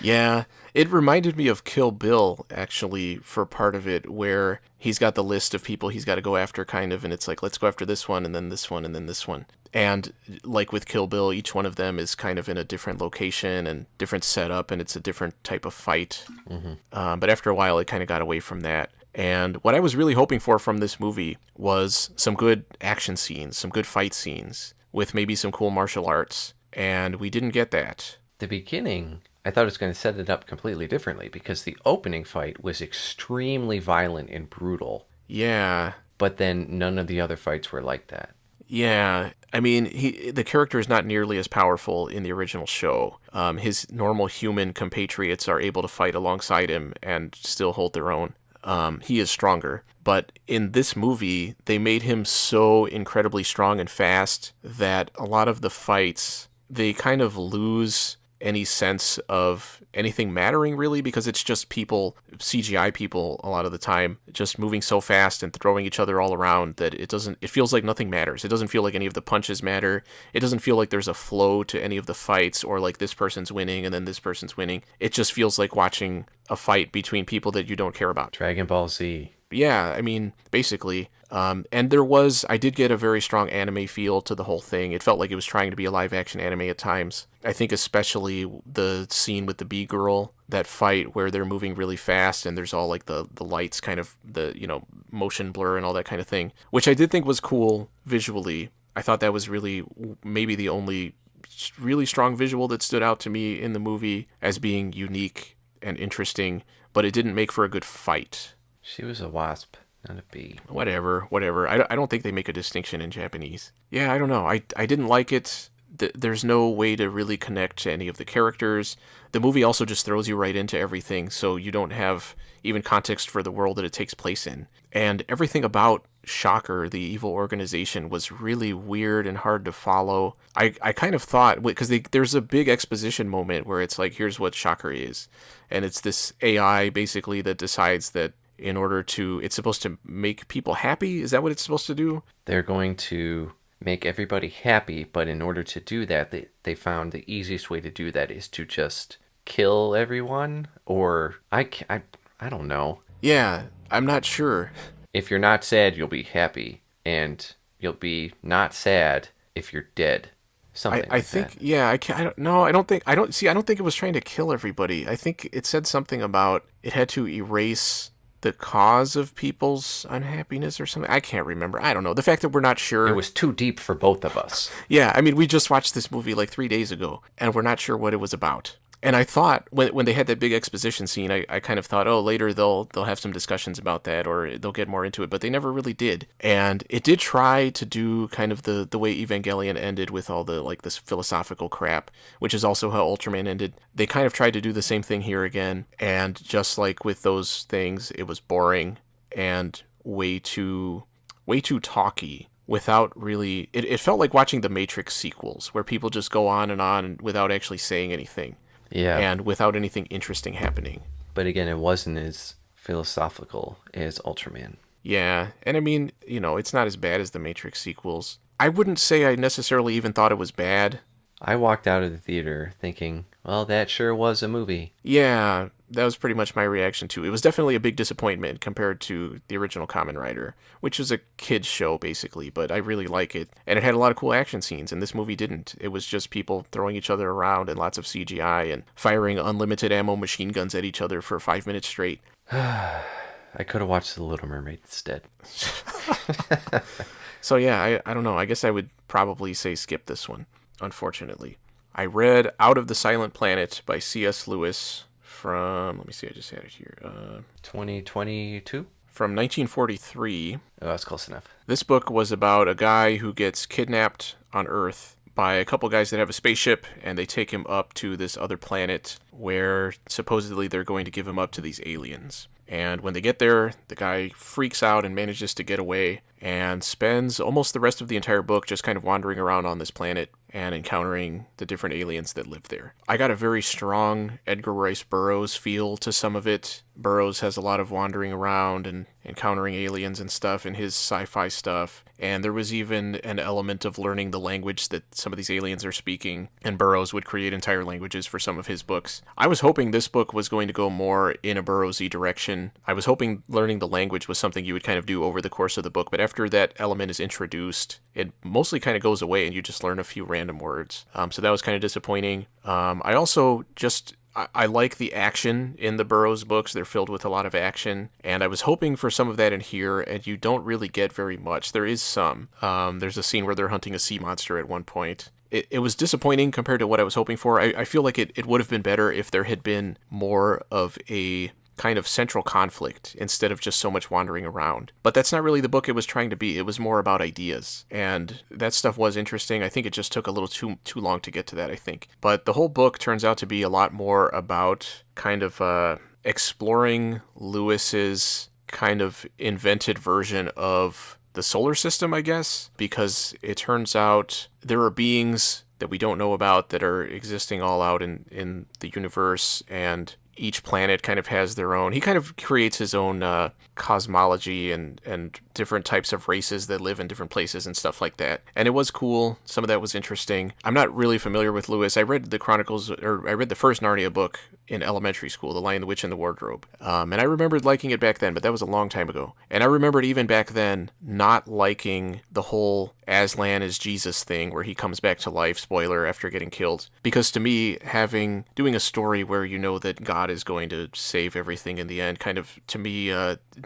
Yeah, it reminded me of Kill Bill, actually, for part of it, where he's got the list of people he's got to go after, kind of, and it's like, let's go after this one, and then this one, and then this one. And, like with Kill Bill, each one of them is kind of in a different location and different setup, and it's a different type of fight. Mm-hmm. But after a while, it kind of got away from that. And what I was really hoping for from this movie was some good action scenes, some good fight scenes, with maybe some cool martial arts. And we didn't get that. The beginning, I thought it was going to set it up completely differently because the opening fight was extremely violent and brutal. Yeah. But then none of the other fights were like that. Yeah. I mean, the character is not nearly as powerful in the original show. His normal human compatriots are able to fight alongside him and still hold their own. He is stronger. But in this movie, they made him so incredibly strong and fast that a lot of the fights, they kind of lose any sense of anything mattering, really, because it's just people, CGI people, a lot of the time, just moving so fast and throwing each other all around that it feels like nothing matters. It doesn't feel like any of the punches matter. It doesn't feel like there's a flow to any of the fights, or like this person's winning and then this person's winning. It just feels like watching a fight between people that you don't care about. Dragon Ball Z. Yeah, I mean, basically. And I did get a very strong anime feel to the whole thing. It felt like it was trying to be a live action anime at times. I think especially the scene with the bee girl, that fight where they're moving really fast and there's all like the lights, kind of the, motion blur and all that kind of thing, which I did think was cool visually. I thought that was really maybe the only really strong visual that stood out to me in the movie as being unique and interesting, but it didn't make for a good fight. She was a wasp, not a bee. Whatever. I don't think they make a distinction in Japanese. Yeah, I don't know. I didn't like it. There's no way to really connect to any of the characters. The movie also just throws you right into everything, so you don't have even context for the world that it takes place in. And everything about Shocker, the evil organization, was really weird and hard to follow. I kind of thought, because there's a big exposition moment where it's like, here's what Shocker is. And it's this AI, basically, that decides that in order to, it's supposed to make people happy? Is that what it's supposed to do? They're going to make everybody happy, but in order to do that, they found the easiest way to do that is to just kill everyone, or I don't know. Yeah, I'm not sure. If you're not sad, you'll be happy, and you'll be not sad if you're dead. Something I like think, that. yeah, I don't know. I don't think it was trying to kill everybody. I think it said something about it had to erase the cause of people's unhappiness or something. I can't remember. I don't know. The fact that we're not sure. It was too deep for both of us. Yeah, I mean, we just watched this movie like 3 days ago, and we're not sure what it was about. And I thought when they had that big exposition scene, I kind of thought, oh, later they'll have some discussions about that, or they'll get more into it, but they never really did. And it did try to do kind of the way Evangelion ended with all the like this philosophical crap, which is also how Ultraman ended. They kind of tried to do the same thing here again, and just like with those things, it was boring and way too talky. Without really, it felt like watching the Matrix sequels, where people just go on without actually saying anything. Yeah. And without anything interesting happening. But again, it wasn't as philosophical as Ultraman. Yeah, and I mean, it's not as bad as the Matrix sequels. I wouldn't say I necessarily even thought it was bad. I walked out of the theater thinking, well, that sure was a movie. Yeah, that was pretty much my reaction too. It was definitely a big disappointment compared to the original Kamen Rider, which was a kid's show basically, but I really like it. And it had a lot of cool action scenes, and this movie didn't. It was just people throwing each other around and lots of CGI and firing unlimited ammo machine guns at each other for 5 minutes straight. I could have watched The Little Mermaid instead. So yeah, I don't know. I guess I would probably say skip this one, unfortunately. I read Out of the Silent Planet by C.S. Lewis from, let me see, I just had it here. 2022? From 1943. Oh, that's close enough. This book was about a guy who gets kidnapped on Earth by a couple guys that have a spaceship, and they take him up to this other planet where supposedly they're going to give him up to these aliens. And when they get there, the guy freaks out and manages to get away and spends almost the rest of the entire book just kind of wandering around on this planet and encountering the different aliens that live there. I got a very strong Edgar Rice Burroughs feel to some of it. Burroughs has a lot of wandering around and encountering aliens and stuff in his sci-fi stuff. And there was even an element of learning the language that some of these aliens are speaking, and Burroughs would create entire languages for some of his books. I was hoping this book was going to go more in a Burroughs-y direction. I was hoping learning the language was something you would kind of do over the course of the book, but after that element is introduced, it mostly kind of goes away and you just learn a few random words. So that was kind of disappointing. I also just... I like the action in the Burroughs books. They're filled with a lot of action, and I was hoping for some of that in here, and you don't really get very much. There is some. There's a scene where they're hunting a sea monster at one point. It was disappointing compared to what I was hoping for. I feel like it would have been better if there had been more of a kind of central conflict instead of just so much wandering around. But that's not really the book it was trying to be. It was more about ideas, and that stuff was interesting. I think it just took a little too long to get to that, I think. But the whole book turns out to be a lot more about kind of exploring Lewis's kind of invented version of the solar system, I guess, because it turns out there are beings that we don't know about that are existing all out in the universe, and each planet kind of has their own. He kind of creates his own cosmology and different types of races that live in different places and stuff like that. And it was cool. Some of that was interesting. I'm not really familiar with Lewis. I read the Chronicles, or I read the first Narnia book in elementary school, The Lion, the Witch, and the Wardrobe. And I remembered liking it back then, but that was a long time ago. And I remembered even back then not liking the whole Aslan is Jesus thing where he comes back to life, spoiler, after getting killed. Because to me, doing a story where you know that God is going to save everything in the end kind of, to me,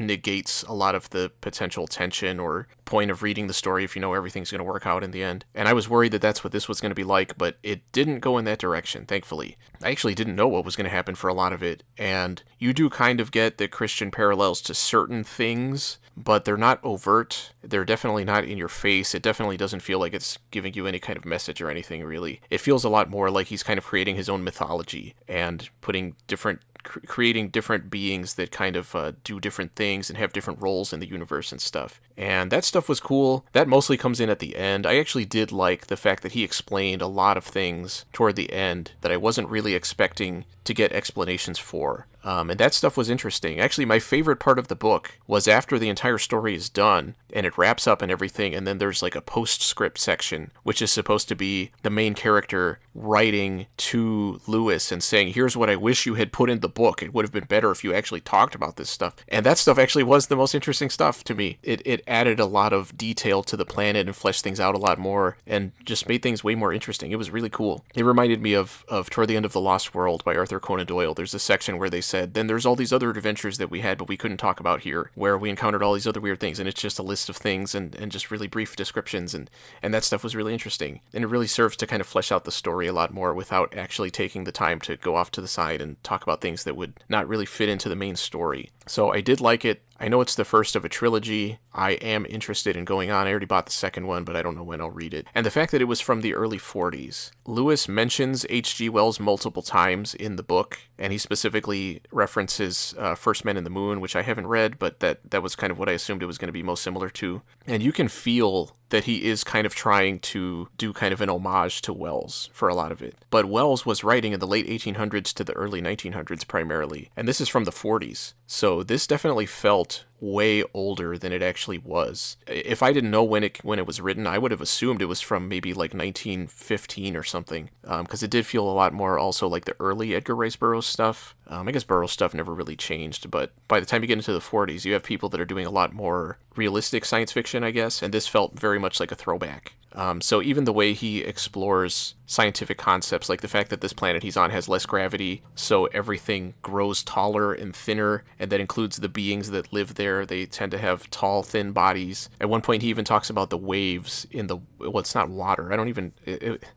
negates a lot of the potential tension or point of reading the story if you know everything's going to work out in the end. And I was worried that that's what this was going to be like, but it didn't go in that direction, thankfully. I actually didn't know what was going to happen for a lot of it, and you do kind of get the Christian parallels to certain things, but they're not overt. They're definitely not in your face. It definitely doesn't feel like it's giving you any kind of message or anything, really. It feels a lot more like he's kind of creating his own mythology and putting different creating different beings that kind of do different things and have different roles in the universe and stuff. And that stuff was cool. That mostly comes in at the end. I actually did like the fact that he explained a lot of things toward the end that I wasn't really expecting to get explanations for. And that stuff was interesting. Actually, my favorite part of the book was after the entire story is done and it wraps up and everything, and then there's like a postscript section, which is supposed to be the main character writing to Lewis and saying, here's what I wish you had put in the book. It would have been better if you actually talked about this stuff. And that stuff actually was the most interesting stuff to me. It added a lot of detail to the planet and fleshed things out a lot more and just made things way more interesting. It was really cool. It reminded me of Toward the End of the Lost World by Arthur Conan Doyle. There's a section where they said, then there's all these other adventures that we had but we couldn't talk about here, where we encountered all these other weird things, and it's just a list of things and just really brief descriptions, and that stuff was really interesting. And it really serves to kind of flesh out the story a lot more without actually taking the time to go off to the side and talk about things that would not really fit into the main story. So I did like it. I know it's the first of a trilogy. I am interested in going on. I already bought the second one, but I don't know when I'll read it. And the fact that it was from the early 40s. Lewis mentions H.G. Wells multiple times in the book, and he specifically references First Men in the Moon, which I haven't read, but that was kind of what I assumed it was going to be most similar to. And you can feel that he is kind of trying to do kind of an homage to Wells for a lot of it. But Wells was writing in the late 1800s to the early 1900s primarily, and this is from the 40s. So this definitely felt way older than it actually was. If I didn't know when it was written, I would have assumed it was from maybe like 1915 or something, because it did feel a lot more also like the early Edgar Rice Burroughs stuff. I guess Burroughs stuff never really changed, but by the time you get into the 40s, you have people that are doing a lot more realistic science fiction, I guess, and this felt very much like a throwback. So even the way he explores scientific concepts, like the fact that this planet he's on has less gravity, so everything grows taller and thinner, and that includes the beings that live there. They tend to have tall, thin bodies. At one point, he even talks about the waves in the, well, it's not water. I don't even,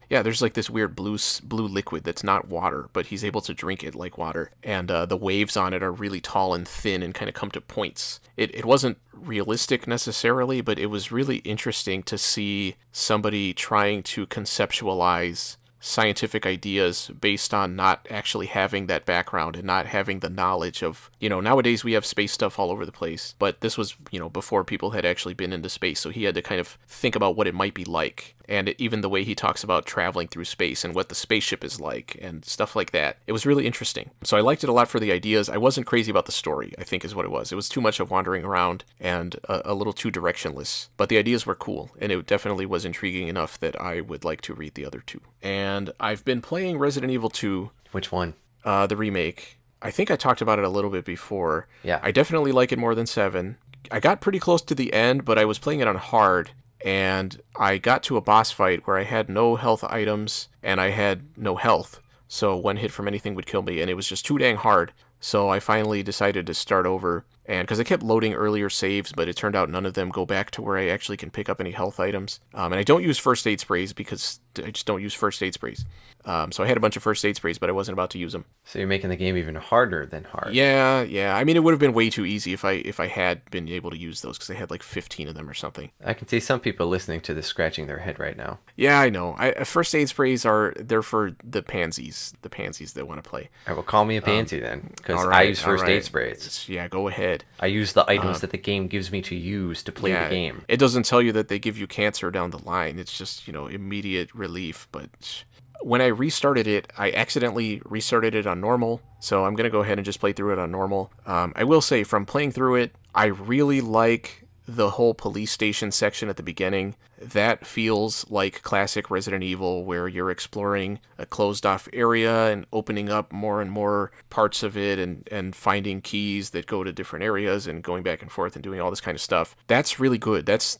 there's like this weird blue liquid that's not water, but he's able to drink it like water. And the waves on it are really tall and thin and kind of come to points. It wasn't realistic necessarily, but it was really interesting to see somebody trying to conceptualize scientific ideas based on not actually having that background and not having the knowledge of, nowadays we have space stuff all over the place, but this was, before people had actually been into space, so he had to kind of think about what it might be like. And even the way he talks about traveling through space and what the spaceship is like and stuff like that. It was really interesting. So I liked it a lot for the ideas. I wasn't crazy about the story, I think is what it was. It was too much of wandering around and a little too directionless. But the ideas were cool, and it definitely was intriguing enough that I would like to read the other two. And I've been playing Resident Evil 2. Which one? The remake. I think I talked about it a little bit before. Yeah. I definitely like it more than 7. I got pretty close to the end, but I was playing it on hard. And I got to a boss fight where I had no health items and I had no health. So one hit from anything would kill me, and it was just too dang hard. So I finally decided to start over. And because I kept loading earlier saves, but it turned out none of them go back to where I actually can pick up any health items. And I don't use first aid sprays because I just don't use first aid sprays. So I had a bunch of first aid sprays, but I wasn't about to use them. So you're making the game even harder than hard. Yeah. I mean, it would have been way too easy if I had been able to use those, because I had like 15 of them or something. I can see some people listening to this scratching their head right now. Yeah, I know. First aid sprays they're for the pansies that want to play. All right, well, call me a pansy then, because right, I use first aid sprays. Yeah, go ahead. I use the items that the game gives me to use to play the game. It doesn't tell you that they give you cancer down the line. It's just, immediate relief. But when I restarted it, I accidentally restarted it on normal. So I'm going to go ahead and just play through it on normal. I will say, from playing through it, I really like the whole police station section at the beginning. That feels like classic Resident Evil, where you're exploring a closed off area and opening up more and more parts of it and finding keys that go to different areas and going back and forth and doing all this kind of stuff. That's really good. That's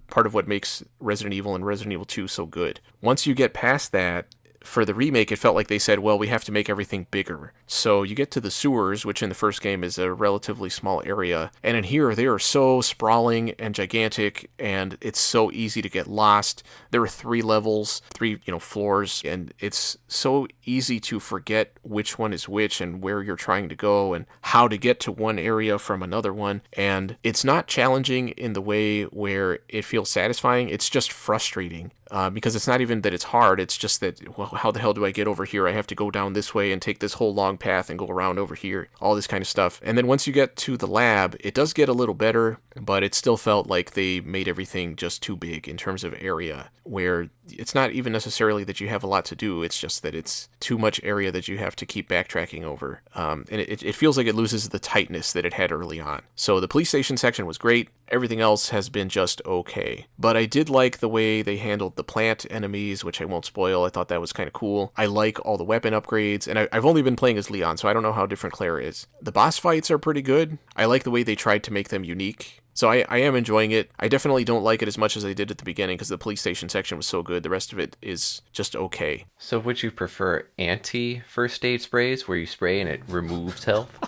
part of what makes Resident Evil and Resident Evil 2 so good. Once you get past that, for the remake, it felt like they said, well, we have to make everything bigger. So you get to the sewers, which in the first game is a relatively small area. And in here, they are so sprawling and gigantic, and it's so easy to get lost. There are 3 levels, 3 floors, and it's so easy to forget which one is which and where you're trying to go and how to get to one area from another one. And it's not challenging in the way where it feels satisfying. It's just frustrating. because it's not even that it's hard. It's just that, well, how the hell do I get over here? I have to go down this way and take this whole long path and go around over here, all this kind of stuff. And then once you get to the lab, it does get a little better, but it still felt like they made everything just too big in terms of area, where it's not even necessarily that you have a lot to do. It's just that it's too much area that you have to keep backtracking over. And it feels like it loses the tightness that it had early on. So the police station section was great. Everything else has been just okay. But I did like the way they handled the plant enemies, which I won't spoil. I thought that was kind of cool. I like all the weapon upgrades, and I've only been playing as Leon, so I don't know how different Claire is. The boss fights are pretty good. I like the way they tried to make them unique. So I am enjoying it. I definitely don't like it as much as I did at the beginning because the police station section was so good. The rest of it is just okay. So would you prefer anti-first aid sprays where you spray and it removes health?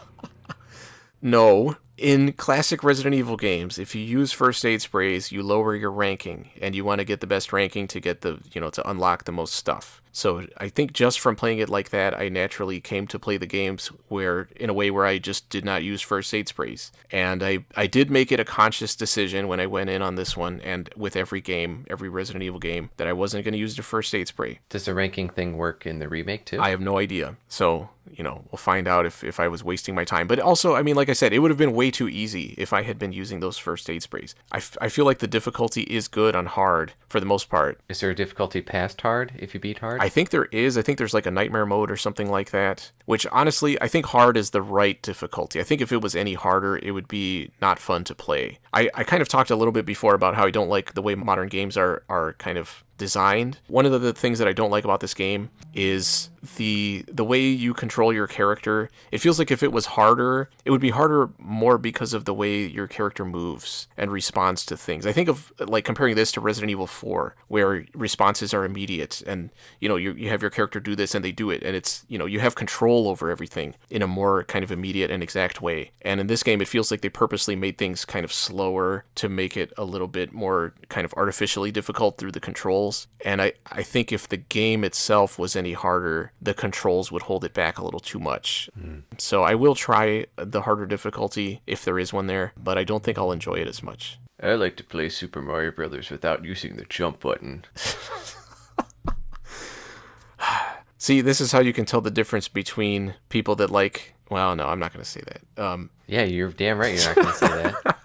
No. In classic Resident Evil games, if you use first aid sprays, you lower your ranking, and you want to get the best ranking to get the, to unlock the most stuff. So I think just from playing it like that, I naturally came to play the games in a way where I just did not use first aid sprays. And I did make it a conscious decision when I went in on this one, and with every Resident Evil game, that I wasn't going to use the first aid spray. Does the ranking thing work in the remake too? I have no idea. So, we'll find out if I was wasting my time. But also, I mean, like I said, it would have been way too easy if I had been using those first aid sprays. I feel like the difficulty is good on hard for the most part. Is there a difficulty past hard if you beat hard? I think there is. I think there's like a nightmare mode or something like that, which honestly, I think hard is the right difficulty. I think if it was any harder, it would be not fun to play. I kind of talked a little bit before about how I don't like the way modern games are kind of designed. One of the things that I don't like about this game is the way you control your character. It feels like if it was harder, it would be harder more because of the way your character moves and responds to things. I think of like comparing this to Resident Evil 4, where responses are immediate and you have your character do this and they do it, and it's you have control over everything in a more kind of immediate and exact way. And in this game, it feels like they purposely made things kind of slower to make it a little bit more kind of artificially difficult through the controls. And I think if the game itself was any harder, the controls would hold it back a little too much. So I will try the harder difficulty if there is one there, but I don't think I'll enjoy it as much. I like to play Super Mario Brothers without using the jump button. See, this is how you can tell the difference between people that like... Well, no, I'm not going to say that. Yeah, you're damn right you're not going to say that.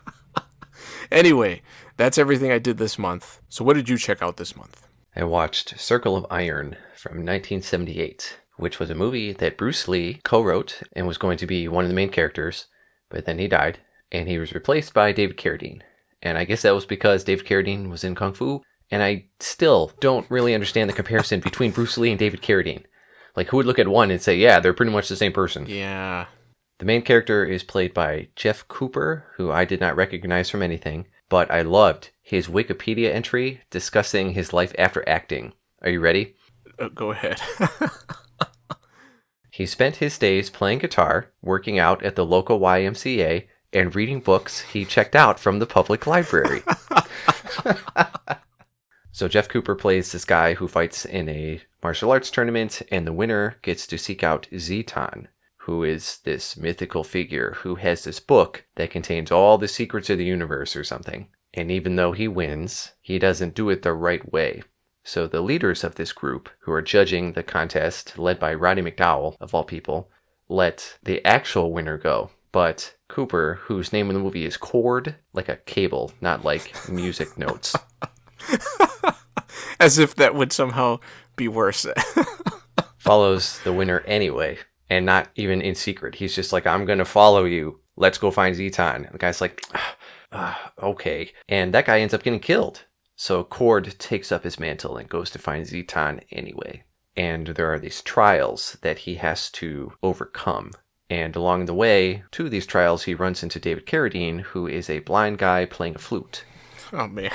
Anyway, that's everything I did this month. So what did you check out this month? I watched Circle of Iron from 1978, which was a movie that Bruce Lee co-wrote and was going to be one of the main characters, but then he died, and he was replaced by David Carradine. And I guess that was because David Carradine was in Kung Fu, and I still don't really understand the comparison between Bruce Lee and David Carradine. Like, who would look at one and say, yeah, they're pretty much the same person? Yeah. The main character is played by Jeff Cooper, who I did not recognize from anything, but I loved his Wikipedia entry discussing his life after acting. Are you ready? Go ahead. He spent his days playing guitar, working out at the local YMCA, and reading books he checked out from the public library. So Jeff Cooper plays this guy who fights in a martial arts tournament, and the winner gets to seek out Zeton, who is this mythical figure who has this book that contains all the secrets of the universe or something. And even though he wins, he doesn't do it the right way. So the leaders of this group, who are judging the contest, led by Roddy McDowell, of all people, let the actual winner go. But Cooper, whose name in the movie is Chord, like a cable, not like music notes. As if that would somehow be worse. Follows the winner anyway, and not even in secret. He's just like, I'm going to follow you. Let's go find Zeton. The guy's like, okay. And that guy ends up getting killed. So Cord takes up his mantle and goes to find Zeton anyway. And there are these trials that he has to overcome. And along the way to these trials, he runs into David Carradine, who is a blind guy playing a flute. Oh, man.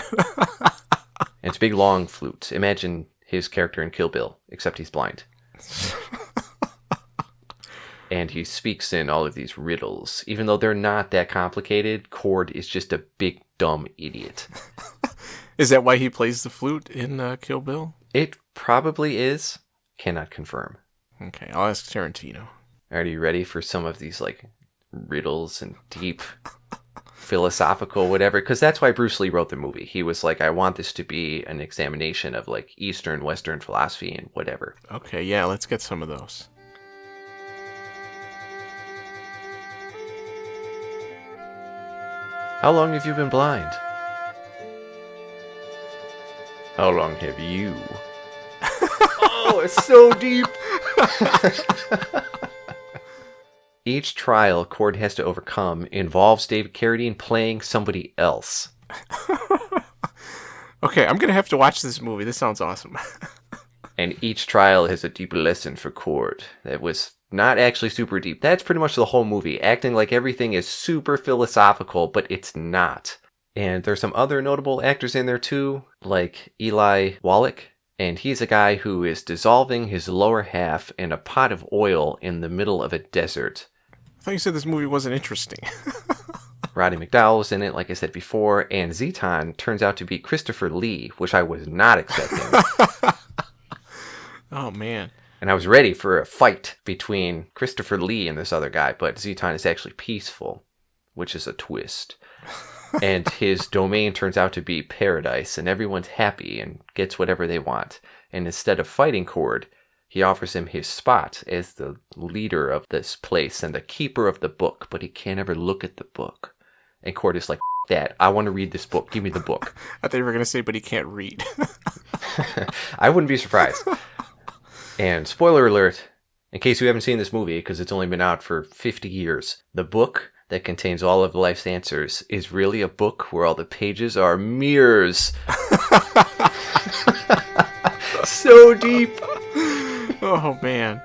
And it's a big, long flute. Imagine his character in Kill Bill, except he's blind. And he speaks in all of these riddles. Even though they're not that complicated, Cord is just a big, dumb idiot. Is that why he plays the flute in Kill Bill? It probably is. Cannot confirm. Okay, I'll ask Tarantino. Are you ready for some of these, like, riddles and deep philosophical, whatever, because that's why Bruce Lee wrote the movie. He was like, I want this to be an examination of like Eastern, Western philosophy and whatever. Okay, yeah, let's get some of those. How long have you been blind? How long have you? Oh, it's so deep. Each trial Cord has to overcome involves David Carradine playing somebody else. Okay, I'm going to have to watch this movie. This sounds awesome. And each trial has a deep lesson for Cord that was not actually super deep. That's pretty much the whole movie, acting like everything is super philosophical, but it's not. And there's some other notable actors in there too, like Eli Wallach. And he's a guy who is dissolving his lower half in a pot of oil in the middle of a desert. I thought you said this movie wasn't interesting. Roddy McDowall was in it, like I said before, and Zeton turns out to be Christopher Lee, which I was not expecting. Oh, man. And I was ready for a fight between Christopher Lee and this other guy, but Zeton is actually peaceful, which is a twist. And his domain turns out to be paradise, and everyone's happy and gets whatever they want. And instead of fighting Cord, he offers him his spot as the leader of this place and the keeper of the book, but he can't ever look at the book. And Cord is like, F that, I want to read this book, give me the book. I thought you were going to say, but he can't read. I wouldn't be surprised. And spoiler alert, in case you haven't seen this movie, because it's only been out for 50 years, the book that contains all of life's answers is really a book where all the pages are mirrors. So deep. Oh, man.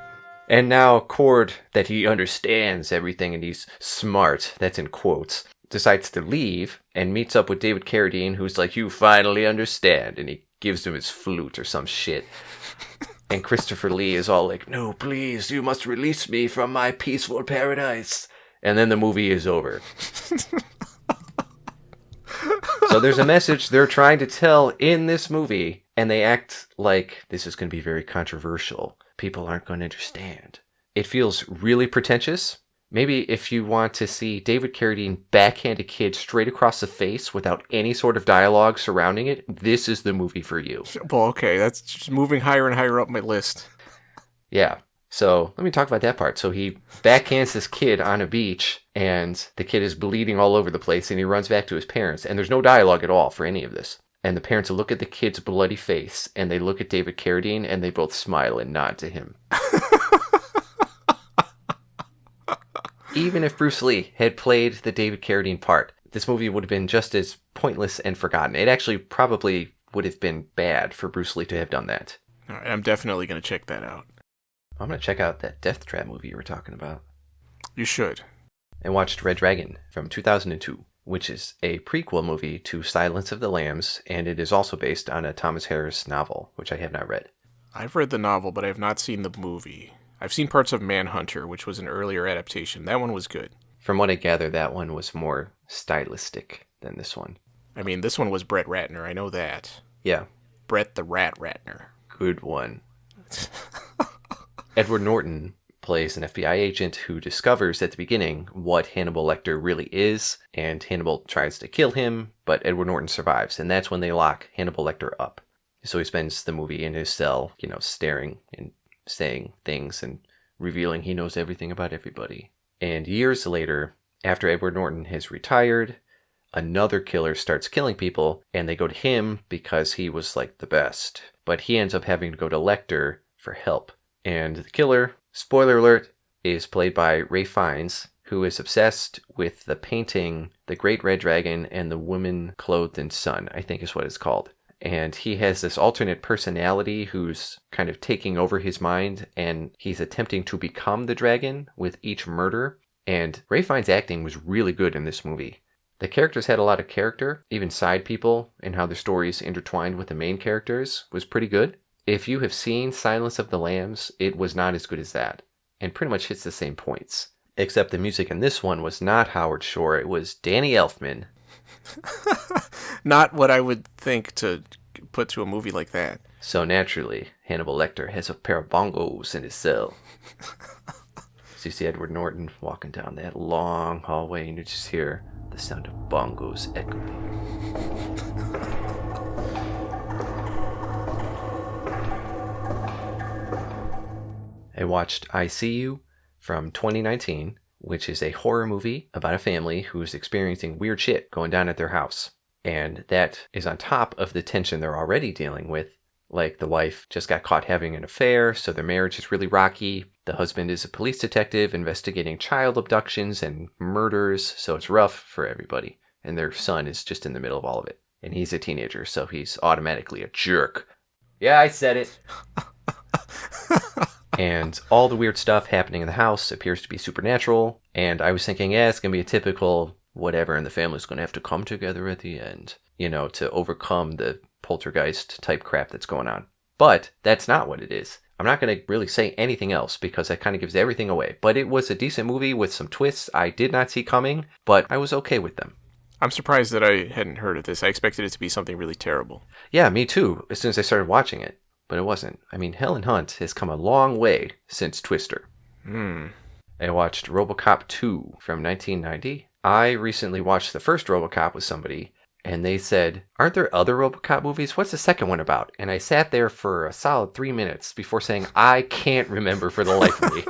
And now Cord, that he understands everything and he's smart, that's in quotes, decides to leave and meets up with David Carradine, who's like, you finally understand. And he gives him his flute or some shit. And Christopher Lee is all like, no, please, you must release me from my peaceful paradise. And then the movie is over. So there's a message they're trying to tell in this movie, and they act like this is going to be very controversial. People aren't going to understand. It feels really pretentious. Maybe if you want to see David Carradine backhand a kid straight across the face without any sort of dialogue surrounding it, this is the movie for you. Well, okay, that's just moving higher and higher up my list. Yeah. So let me talk about that part. So he backhands this kid on a beach, and the kid is bleeding all over the place, and he runs back to his parents. And there's no dialogue at all for any of this. And the parents look at the kid's bloody face, and they look at David Carradine, and they both smile and nod to him. Even if Bruce Lee had played the David Carradine part, this movie would have been just as pointless and forgotten. It actually probably would have been bad for Bruce Lee to have done that. All right, I'm definitely going to check that out. I'm going to check out that Deathtrap movie you were talking about. You should. I watched Red Dragon from 2002, which is a prequel movie to Silence of the Lambs, and it is also based on a Thomas Harris novel, which I have not read. I've read the novel, but I have not seen the movie. I've seen parts of Manhunter, which was an earlier adaptation. That one was good. From what I gather, that one was more stylistic than this one. I mean, this one was Brett Ratner. I know that. Yeah. Brett the Rat Ratner. Good one. Edward Norton plays an FBI agent who discovers at the beginning what Hannibal Lecter really is, and Hannibal tries to kill him, but Edward Norton survives, and that's when they lock Hannibal Lecter up. So he spends the movie in his cell, staring and saying things and revealing he knows everything about everybody. And years later, after Edward Norton has retired, another killer starts killing people, and they go to him because he was like the best. But he ends up having to go to Lecter for help. And the killer, spoiler alert, is played by Ralph Fiennes, who is obsessed with the painting The Great Red Dragon and the Woman Clothed in Sun, I think is what it's called. And he has this alternate personality who's kind of taking over his mind, and he's attempting to become the dragon with each murder. And Ralph Fiennes' acting was really good in this movie. The characters had a lot of character, even side people, and how their stories intertwined with the main characters was pretty good. If you have seen Silence of the Lambs, it was not as good as that, and pretty much hits the same points. Except the music in this one was not Howard Shore, it was Danny Elfman. Not what I would think to put to a movie like that. So naturally, Hannibal Lecter has a pair of bongos in his cell. So So you see Edward Norton walking down that long hallway, and you just hear the sound of bongos echoing. I watched I See You from 2019, which is a horror movie about a family who's experiencing weird shit going down at their house. And that is on top of the tension they're already dealing with. Like, the wife just got caught having an affair, so their marriage is really rocky. The husband is a police detective investigating child abductions and murders, so it's rough for everybody. And their son is just in the middle of all of it. And he's a teenager, so he's automatically a jerk. Yeah, I said it. And all the weird stuff happening in the house appears to be supernatural. And I was thinking, yeah, it's going to be a typical whatever, and the family's going to have to come together at the end, you know, to overcome the poltergeist type crap that's going on. But that's not what it is. I'm not going to really say anything else because that kind of gives everything away. But it was a decent movie with some twists I did not see coming, but I was okay with them. I'm surprised that I hadn't heard of this. I expected it to be something really terrible. Yeah, me too, as soon as I started watching it. But it wasn't. I mean, Helen Hunt has come a long way since Twister. I watched Robocop 2 from 1990. I recently watched the first Robocop with somebody, and they said, aren't there other Robocop movies? What's the second one about? And I sat there for a solid 3 minutes before saying, I can't remember for the life of me.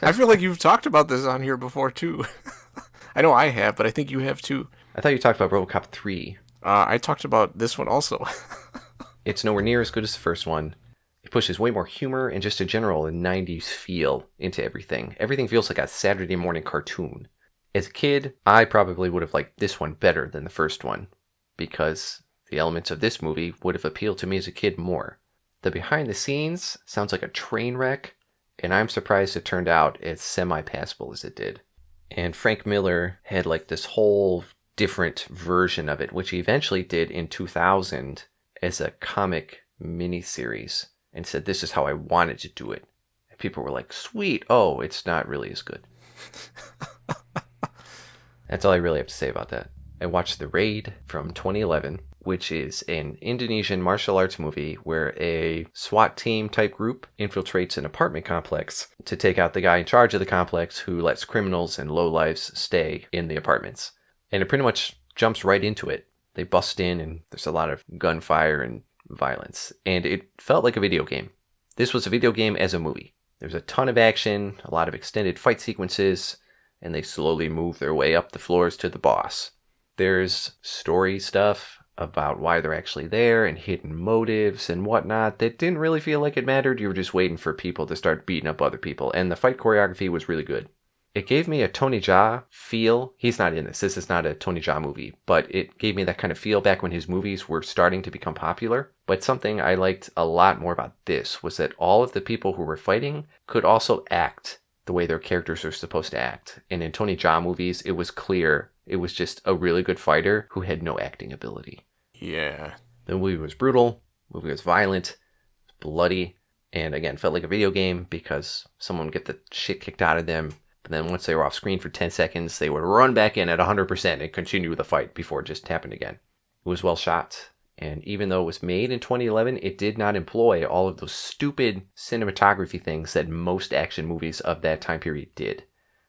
I feel like you've talked about this on here before, too. I know I have, but I think you have, too. I thought you talked about Robocop 3. I talked about this one also. It's nowhere near as good as the first one. It pushes way more humor and just a general 90s feel into everything. Everything feels like a Saturday morning cartoon. As a kid, I probably would have liked this one better than the first one, because the elements of this movie would have appealed to me as a kid more. The behind the scenes sounds like a train wreck, and I'm surprised it turned out as semi-passable as it did. And Frank Miller had like this whole different version of it, which he eventually did in 2000 as a comic miniseries, and said, this is how I wanted to do it. And people were like, sweet, oh, it's not really as good. That's all I really have to say about that. I watched The Raid from 2011, which is an Indonesian martial arts movie where a SWAT team type group infiltrates an apartment complex to take out the guy in charge of the complex who lets criminals and lowlifes stay in the apartments. And it pretty much jumps right into it. They bust in and there's a lot of gunfire and violence. And it felt like a video game. This was a video game as a movie. There's a ton of action, a lot of extended fight sequences, and they slowly move their way up the floors to the boss. There's story stuff about why they're actually there and hidden motives and whatnot that didn't really feel like it mattered. You were just waiting for people to start beating up other people. And the fight choreography was really good. It gave me a Tony Jaa feel. He's not in this. This is not a Tony Jaa movie. But it gave me that kind of feel back when his movies were starting to become popular. But something I liked a lot more about this was that all of the people who were fighting could also act the way their characters are supposed to act. And in Tony Jaa movies, it was clear it was just a really good fighter who had no acting ability. Yeah. The movie was brutal. The movie was violent, bloody, and again, felt like a video game because someone would get the shit kicked out of them. But then once they were off screen for 10 seconds, they would run back in at 100% and continue the fight before it just happened again. It was well shot. And even though it was made in 2011, it did not employ all of those stupid cinematography things that most action movies of that time period did.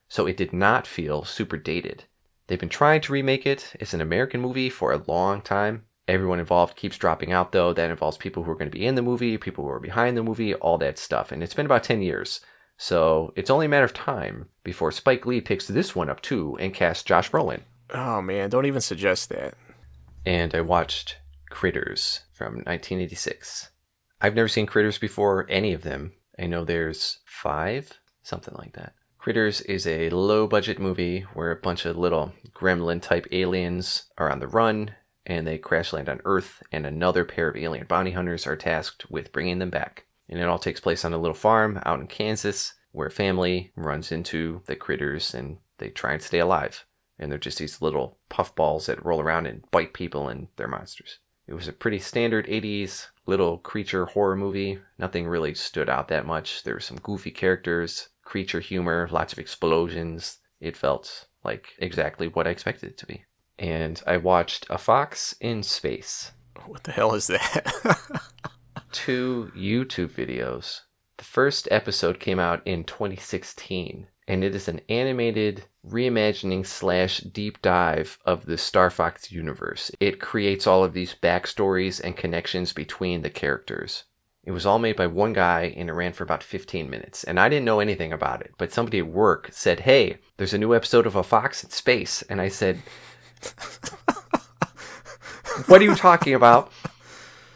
So it did not feel super dated. They've been trying to remake it as an American movie for a long time. Everyone involved keeps dropping out, though. That involves people who are going to be in the movie, people who are behind the movie, all that stuff. And it's been about 10 years. So it's only a matter of time before Spike Lee picks this one up, too, and casts Josh Brolin. Oh, man, don't even suggest that. And I watched Critters from 1986. I've never seen Critters before, any of them. I know there's 5, something like that. Critters is a low-budget movie where a bunch of little gremlin-type aliens are on the run, and they crash land on Earth, and another pair of alien bounty hunters are tasked with bringing them back. And it all takes place on a little farm out in Kansas, where a family runs into the critters, and they try and stay alive. And they're just these little puffballs that roll around and bite people, and they're monsters. It was a pretty standard 80s little creature horror movie. Nothing really stood out that much. There were some goofy characters, creature humor, lots of explosions. It felt like exactly what I expected it to be. And I watched A Fox in Space. What the hell is that? 2 YouTube videos The first episode came out in 2016, and it is an animated reimagining / deep dive of the Star Fox universe. It creates all of these backstories and connections between the characters. It was all made by one guy, and it ran for about 15 minutes. And I didn't know anything about it, but somebody at work said, "Hey, there's a new episode of A Fox in Space." And I said, "What are you talking about?"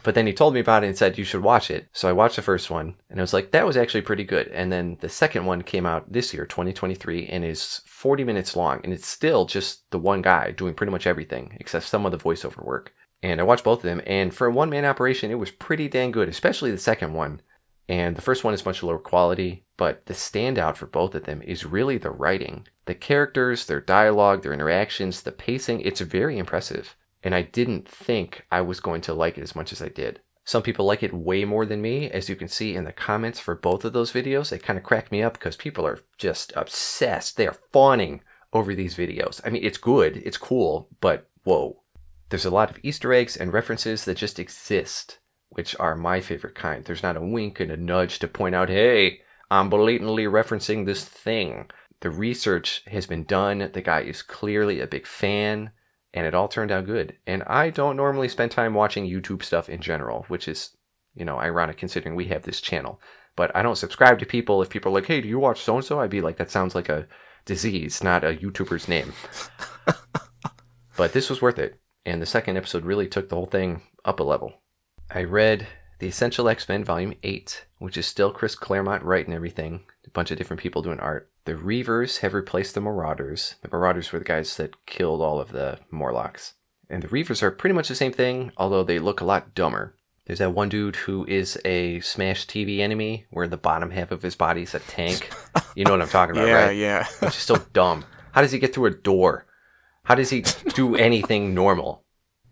But then he told me about it and said, "You should watch it." So I watched the first one, and I was like, that was actually pretty good. And then the second one came out this year, 2023, and is 40 minutes long. And it's still just the one guy doing pretty much everything, except some of the voiceover work. And I watched both of them, and for a one-man operation, it was pretty dang good, especially the second one. And the first one is much lower quality, but the standout for both of them is really the writing. The characters, their dialogue, their interactions, the pacing, it's very impressive. And I didn't think I was going to like it as much as I did. Some people like it way more than me, as you can see in the comments for both of those videos. They kind of crack me up because people are just obsessed. They are fawning over these videos. I mean, it's good, it's cool, but whoa. There's a lot of Easter eggs and references that just exist, which are my favorite kind. There's not a wink and a nudge to point out, hey, I'm blatantly referencing this thing. The research has been done. The guy is clearly a big fan, and it all turned out good. And I don't normally spend time watching YouTube stuff in general, which is, ironic considering we have this channel. But I don't subscribe to people. If people are like, hey, do you watch so-and-so? I'd be like, that sounds like a disease, not a YouTuber's name. But this was worth it. And the second episode really took the whole thing up a level. I read The Essential X-Men Volume 8, which is still Chris Claremont writing everything. A bunch of different people doing art. The Reavers have replaced the Marauders. The Marauders were the guys that killed all of the Morlocks. And the Reavers are pretty much the same thing, although they look a lot dumber. There's that one dude who is a Smash TV enemy, where the bottom half of his body is a tank. You know what I'm talking about, right? Yeah. Which is so dumb. How does he get through a door? How does he do anything normal?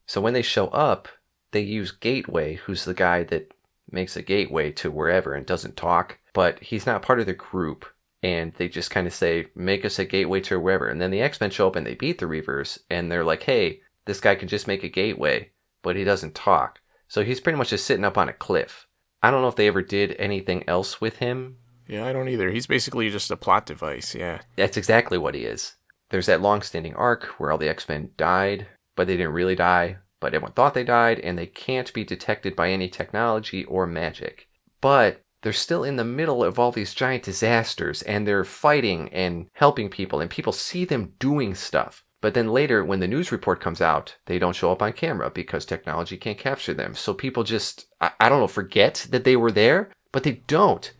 So when they show up, they use Gateway, who's the guy that makes a gateway to wherever and doesn't talk, but he's not part of the group. And they just kind of say, make us a gateway to wherever. And then the X-Men show up and they beat the Reavers, and they're like, hey, this guy can just make a gateway, but he doesn't talk. So he's pretty much just sitting up on a cliff. I don't know if they ever did anything else with him. Yeah, I don't either. He's basically just a plot device, yeah. That's exactly what he is. There's that long-standing arc where all the X-Men died, but they didn't really die, but everyone thought they died, and they can't be detected by any technology or magic. But they're still in the middle of all these giant disasters, and they're fighting and helping people, and people see them doing stuff. But then later, when the news report comes out, they don't show up on camera because technology can't capture them. So people just, I don't know, forget that they were there, but they don't.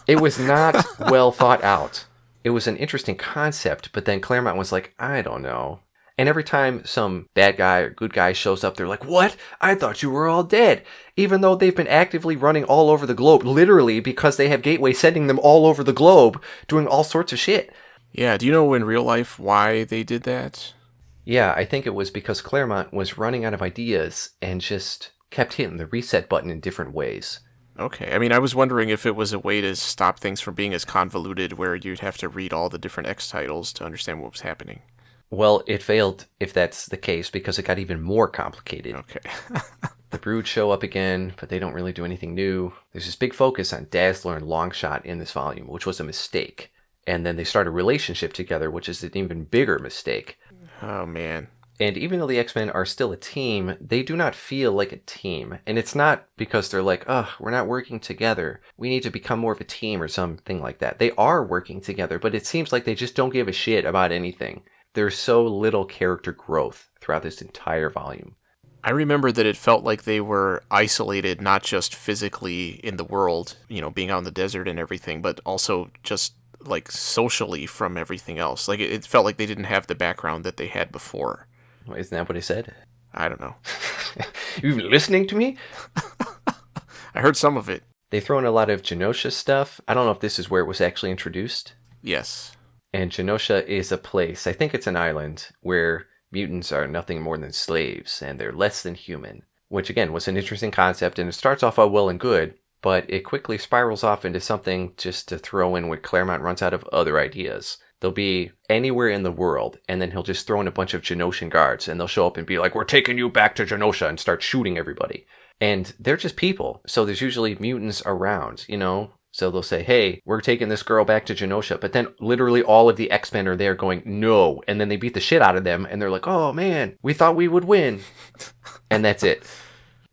It was not well thought out. It was an interesting concept, but then Claremont was like, I don't know. And every time some bad guy or good guy shows up, they're like, what? I thought you were all dead. Even though they've been actively running all over the globe, literally because they have Gateway sending them all over the globe, doing all sorts of shit. Yeah, do you know in real life why they did that? Yeah, I think it was because Claremont was running out of ideas and just kept hitting the reset button in different ways. Okay, I mean, I was wondering if it was a way to stop things from being as convoluted where you'd have to read all the different X titles to understand what was happening. Well, it failed if that's the case because it got even more complicated. Okay. The Brood show up again, but they don't really do anything new. There's this big focus on Dazzler and Longshot in this volume, which was a mistake. And then they start a relationship together, which is an even bigger mistake. Oh, man. And even though the X-Men are still a team, they do not feel like a team. And it's not because they're like, we're not working together. We need to become more of a team or something like that. They are working together, but it seems like they just don't give a shit about anything. There's so little character growth throughout this entire volume. I remember that it felt like they were isolated, not just physically in the world, being out in the desert and everything, but also just like socially from everything else. Like it felt like they didn't have the background that they had before. Isn't that what he said? I don't know. You listening to me? I heard some of it. They throw in a lot of Genosha stuff. I don't know if this is where it was actually introduced. Yes. And Genosha is a place, I think it's an island, where mutants are nothing more than slaves, and they're less than human. Which, again, was an interesting concept, and it starts off all well and good, but it quickly spirals off into something just to throw in when Claremont runs out of other ideas. They'll be anywhere in the world, and then he'll just throw in a bunch of Genoshan guards, and they'll show up and be like, we're taking you back to Genosha, and start shooting everybody. And they're just people. So there's usually mutants around, you know? So they'll say, hey, we're taking this girl back to Genosha. But then literally all of the X-Men are there going, no. And then they beat the shit out of them. And they're like, oh, man, we thought we would win. And that's it.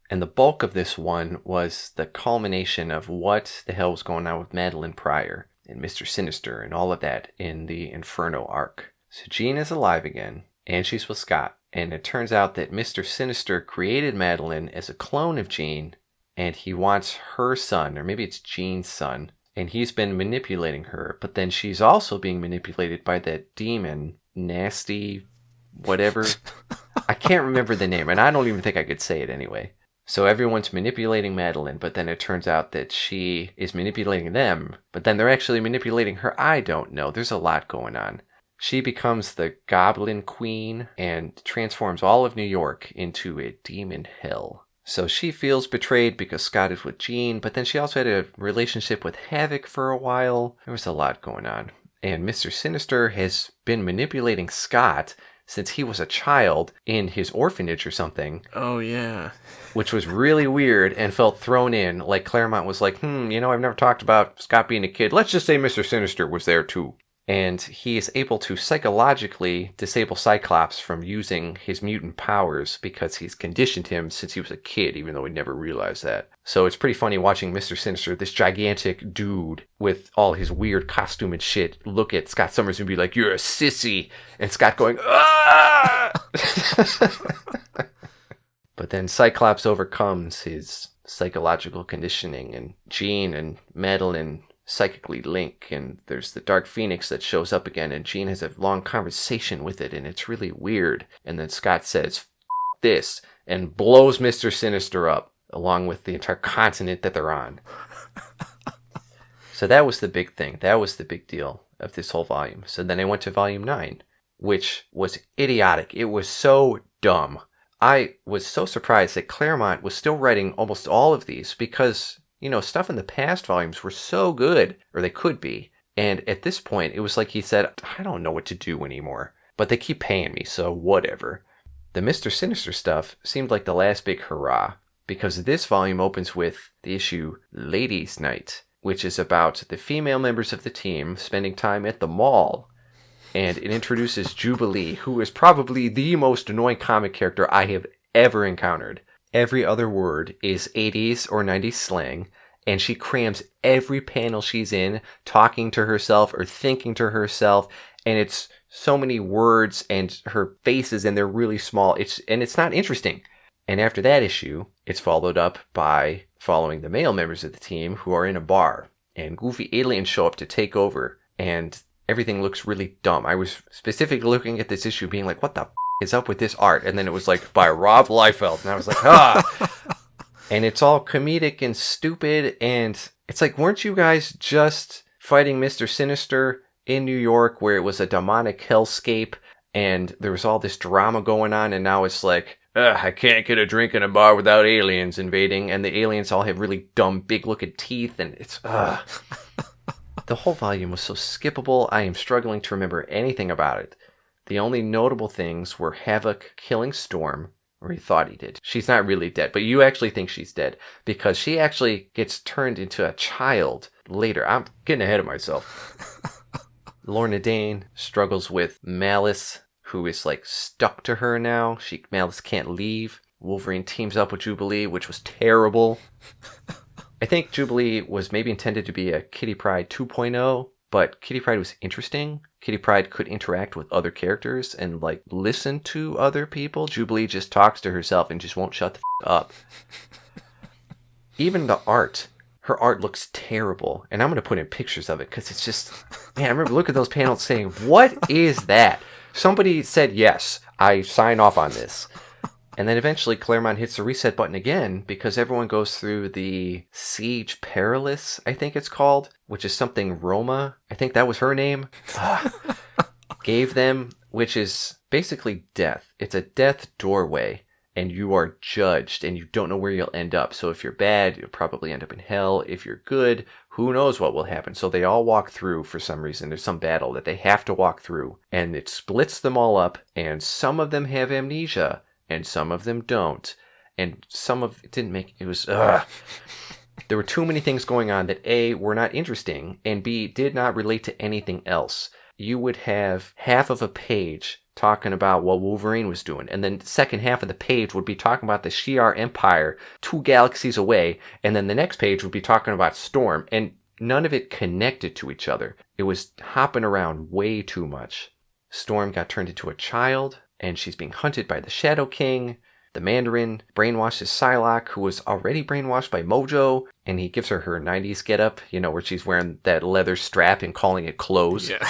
And the bulk of this one was the culmination of what the hell was going on with Madeline Pryor and Mr. Sinister and all of that in the Inferno arc. So Jean is alive again, and she's with Scott. And it turns out that Mr. Sinister created Madeline as a clone of Jean, and he wants her son, or maybe it's Jean's son, and he's been manipulating her. But then she's also being manipulated by that demon, Nasty, whatever. I can't remember the name, and I don't even think I could say it anyway. So everyone's manipulating Madeline, but then it turns out that she is manipulating them, but then they're actually manipulating her. I don't know. There's a lot going on. She becomes the Goblin Queen and transforms all of New York into a demon hell. So she feels betrayed because Scott is with Jean, but then she also had a relationship with Havoc for a while. There was a lot going on. And Mr. Sinister has been manipulating Scott since he was a child in his orphanage or something. Oh, yeah. Which was really weird and felt thrown in. Like Claremont was like, I've never talked about Scott being a kid. Let's just say Mr. Sinister was there too. And he is able to psychologically disable Cyclops from using his mutant powers because he's conditioned him since he was a kid, even though he never realized that. So it's pretty funny watching Mr. Sinister, this gigantic dude with all his weird costume and shit, look at Scott Summers and be like, you're a sissy. And Scott going, ah! But then Cyclops overcomes his psychological conditioning, and Jean and Madeline psychically link, and there's the Dark Phoenix that shows up again, and Jean has a long conversation with it, and it's really weird. And then Scott says, F this, and blows Mr. Sinister up, along with the entire continent that they're on. So that was the big thing. That was the big deal of this whole volume. So then I went to volume 9, which was idiotic. It was so dumb. I was so surprised that Claremont was still writing almost all of these because, stuff in the past volumes were so good, or they could be. And at this point, it was like he said, I don't know what to do anymore. But they keep paying me, so whatever. The Mr. Sinister stuff seemed like the last big hurrah, because this volume opens with the issue Ladies' Night, which is about the female members of the team spending time at the mall. And it introduces Jubilee, who is probably the most annoying comic character I have ever encountered. Every other word is 80s or 90s slang, and she crams every panel she's in, talking to herself or thinking to herself, and it's so many words and her faces, and they're really small. It's not interesting. And after that issue, it's followed up by following the male members of the team who are in a bar, and goofy aliens show up to take over, and everything looks really dumb. I was specifically looking at this issue being like, what the f*** is up with this art? And then it was like, by Rob Liefeld. And I was like, And it's all comedic and stupid. And it's like, weren't you guys just fighting Mr. Sinister in New York where it was a demonic hellscape and there was all this drama going on? And now it's like, I can't get a drink in a bar without aliens invading. And the aliens all have really dumb, big looking teeth. And it's, The whole volume was so skippable, I am struggling to remember anything about it. The only notable things were Havoc killing Storm, or he thought he did. She's not really dead, but you actually think she's dead, because she actually gets turned into a child later. I'm getting ahead of myself. Lorna Dane struggles with Malice, who is stuck to her now. Malice can't leave. Wolverine teams up with Jubilee, which was terrible. I think Jubilee was maybe intended to be a Kitty Pryde 2.0, but Kitty Pryde was interesting. Kitty Pryde could interact with other characters and listen to other people. Jubilee just talks to herself and just won't shut the up. Even the art. Her art looks terrible. And I'm going to put in pictures of it because it's just... Man, I remember looking at those panels saying, what is that? Somebody said, yes, I sign off on this. And then eventually Claremont hits the reset button again because everyone goes through the Siege Perilous, I think it's called, which is something Roma, I think that was her name, gave them, which is basically death. It's a death doorway, and you are judged, and you don't know where you'll end up. So if you're bad, you'll probably end up in hell. If you're good, who knows what will happen. So they all walk through for some reason. There's some battle that they have to walk through, and it splits them all up, and some of them have amnesia, and some of them don't. And some of it didn't make, it was, ugh. There were too many things going on that A, were not interesting, and B, did not relate to anything else. You would have half of a page talking about what Wolverine was doing, and then the second half of the page would be talking about the Shi'ar Empire 2 galaxies away, and then the next page would be talking about Storm, and none of it connected to each other. It was hopping around way too much. Storm got turned into a child, and she's being hunted by the Shadow King. The Mandarin brainwashes Psylocke, who was already brainwashed by Mojo, and he gives her 90s getup, where she's wearing that leather strap and calling it clothes. Yeah.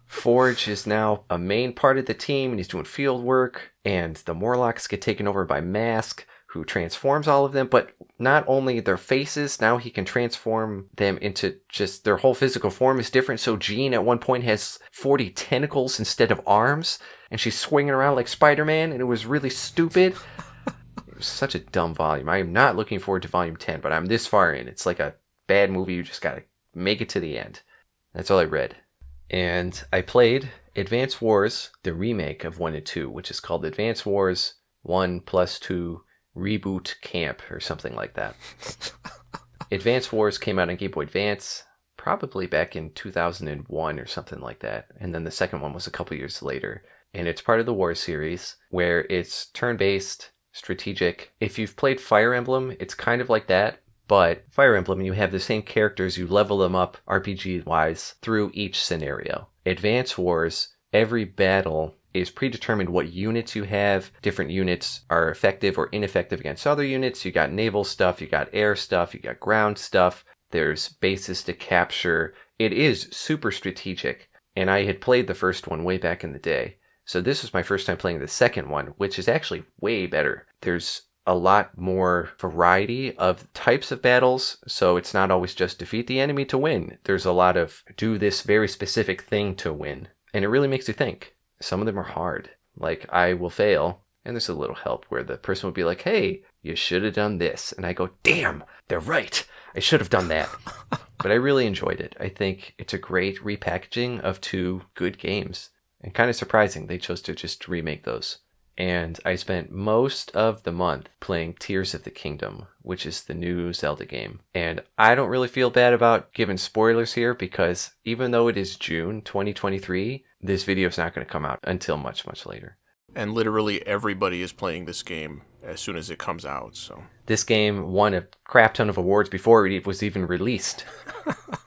Forge is now a main part of the team, and he's doing field work, and the Morlocks get taken over by Mask, who transforms all of them, but not only their faces, now he can transform them into just their whole physical form is different. So Jean at one point has 40 tentacles instead of arms, and she's swinging around like Spider-Man, and it was really stupid. It was such a dumb volume. I am not looking forward to volume 10, but I'm this far in. It's like a bad movie. You just gotta make it to the end. That's all I read. And I played Advance Wars, the remake of 1 and 2, which is called Advance Wars 1+2 Reboot Camp or something like that. Advance Wars came out on Game Boy Advance probably back in 2001 or something like that. And then the second one was a couple years later. And it's part of the War series where it's turn-based, strategic. If you've played Fire Emblem, it's kind of like that. But Fire Emblem, you have the same characters, you level them up RPG-wise through each scenario. Advance Wars, every battle is predetermined what units you have. Different units are effective or ineffective against other units. You got naval stuff, you got air stuff, you got ground stuff. There's bases to capture. It is super strategic. And I had played the first one way back in the day. So this was my first time playing the second one, which is actually way better. There's a lot more variety of types of battles, so it's not always just defeat the enemy to win. There's a lot of do this very specific thing to win. And it really makes you think. Some of them are hard. Like, I will fail, and there's a little help where the person would be like, hey, you should have done this. And I go, damn, they're right. I should have done that. But I really enjoyed it. I think it's a great repackaging of 2 good games. And kind of surprising they chose to just remake those. And I spent most of the month playing Tears of the Kingdom, which is the new Zelda game. And I don't really feel bad about giving spoilers here because even though it is June 2023, this video is not going to come out until much, much later. And literally everybody is playing this game as soon as it comes out, so... This game won a crap ton of awards before it was even released.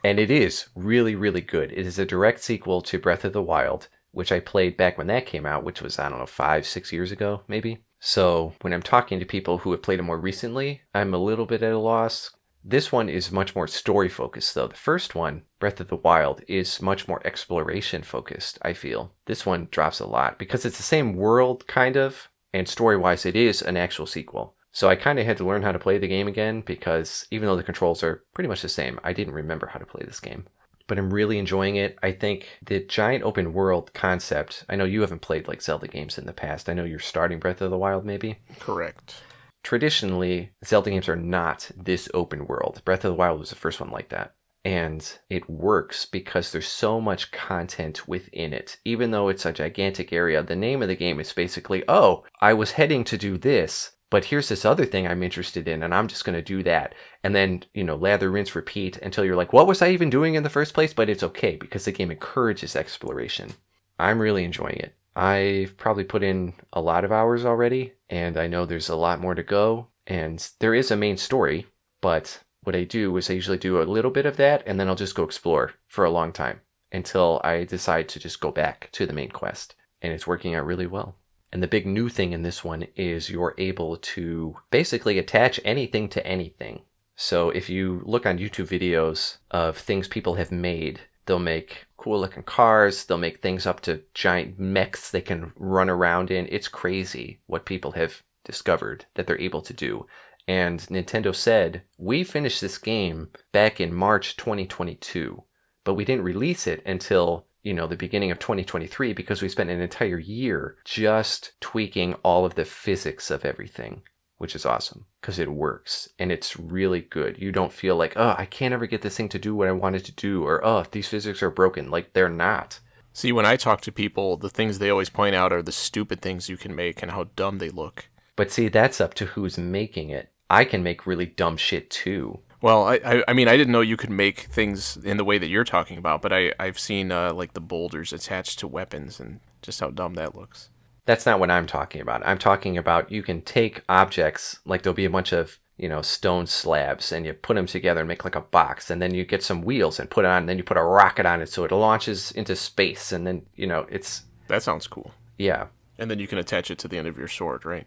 And it is really, really good. It is a direct sequel to Breath of the Wild, which I played back when that came out, which was, 5-6 years ago, maybe. So when I'm talking to people who have played it more recently, I'm a little bit at a loss. This one is much more story-focused, though. The first one, Breath of the Wild, is much more exploration-focused, I feel. This one drops a lot, because it's the same world, kind of, and story-wise, it is an actual sequel. So I kind of had to learn how to play the game again, because even though the controls are pretty much the same, I didn't remember how to play this game. But I'm really enjoying it. I think the giant open world concept, I know you haven't played like Zelda games in the past. I know you're starting Breath of the Wild, maybe? Correct. Traditionally, Zelda games are not this open world. Breath of the Wild was the first one like that. And it works because there's so much content within it. Even though it's a gigantic area, the name of the game is basically, oh, I was heading to do this, but here's this other thing I'm interested in, and I'm just going to do that. And then, lather, rinse, repeat until you're like, what was I even doing in the first place? But it's okay because the game encourages exploration. I'm really enjoying it. I've probably put in a lot of hours already, and I know there's a lot more to go. And there is a main story, but what I do is I usually do a little bit of that, and then I'll just go explore for a long time until I decide to just go back to the main quest. And it's working out really well. And the big new thing in this one is you're able to basically attach anything to anything. So if you look on YouTube videos of things people have made, they'll make cool looking cars, they'll make things up to giant mechs they can run around in. It's crazy what people have discovered that they're able to do. And Nintendo said, we finished this game back in March 2022, but we didn't release it until the beginning of 2023 because we spent an entire year just tweaking all of the physics of everything, which is awesome because it works and it's really good. You don't feel like, oh, I can't ever get this thing to do what I wanted to do, or oh, these physics are broken. Like, they're not. See, when I talk to people, the things they always point out are the stupid things you can make and how dumb they look. But see, that's up to who's making it. I can make really dumb shit too. Well, I mean, I didn't know you could make things in the way that you're talking about, but I've seen, like, the boulders attached to weapons and just how dumb that looks. That's not what I'm talking about. I'm talking about you can take objects, like there'll be a bunch of, stone slabs, and you put them together and make like a box, and then you get some wheels and put it on, and then you put a rocket on it so it launches into space, and then, it's... That sounds cool. Yeah. And then you can attach it to the end of your sword, right?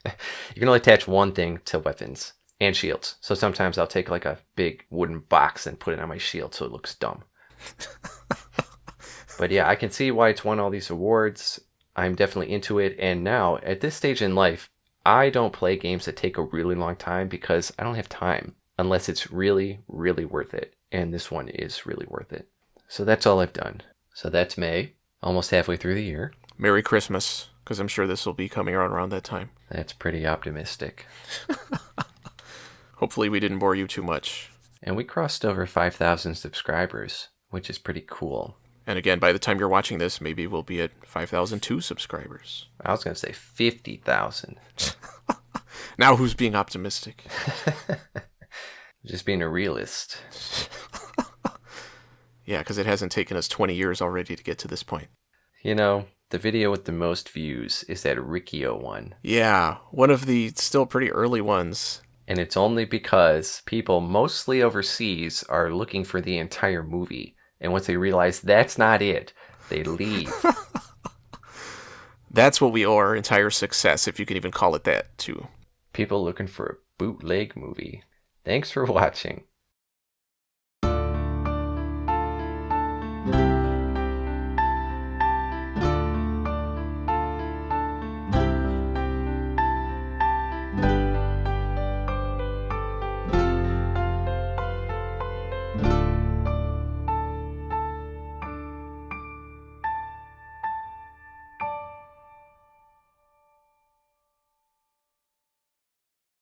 You can only attach one thing to weapons and shields. So sometimes I'll take like a big wooden box and put it on my shield so it looks dumb. But yeah, I can see why it's won all these awards. I'm definitely into it. And now, at this stage in life, I don't play games that take a really long time because I don't have time unless it's really, really worth it. And this one is really worth it. So that's all I've done. So that's May, almost halfway through the year. Merry Christmas, because I'm sure this will be coming out around that time. That's pretty optimistic. Hopefully we didn't bore you too much. And we crossed over 5,000 subscribers, which is pretty cool. And again, by the time you're watching this, maybe we'll be at 5,002 subscribers. I was going to say 50,000. Now who's being optimistic? Just being a realist. Yeah, because it hasn't taken us 20 years already to get to this point. The video with the most views is that Riccio one. Yeah, one of the still pretty early ones. And it's only because people mostly overseas are looking for the entire movie. And once they realize that's not it, they leave. That's what we owe our entire success, if you can even call it that, too. People looking for a bootleg movie. Thanks for watching.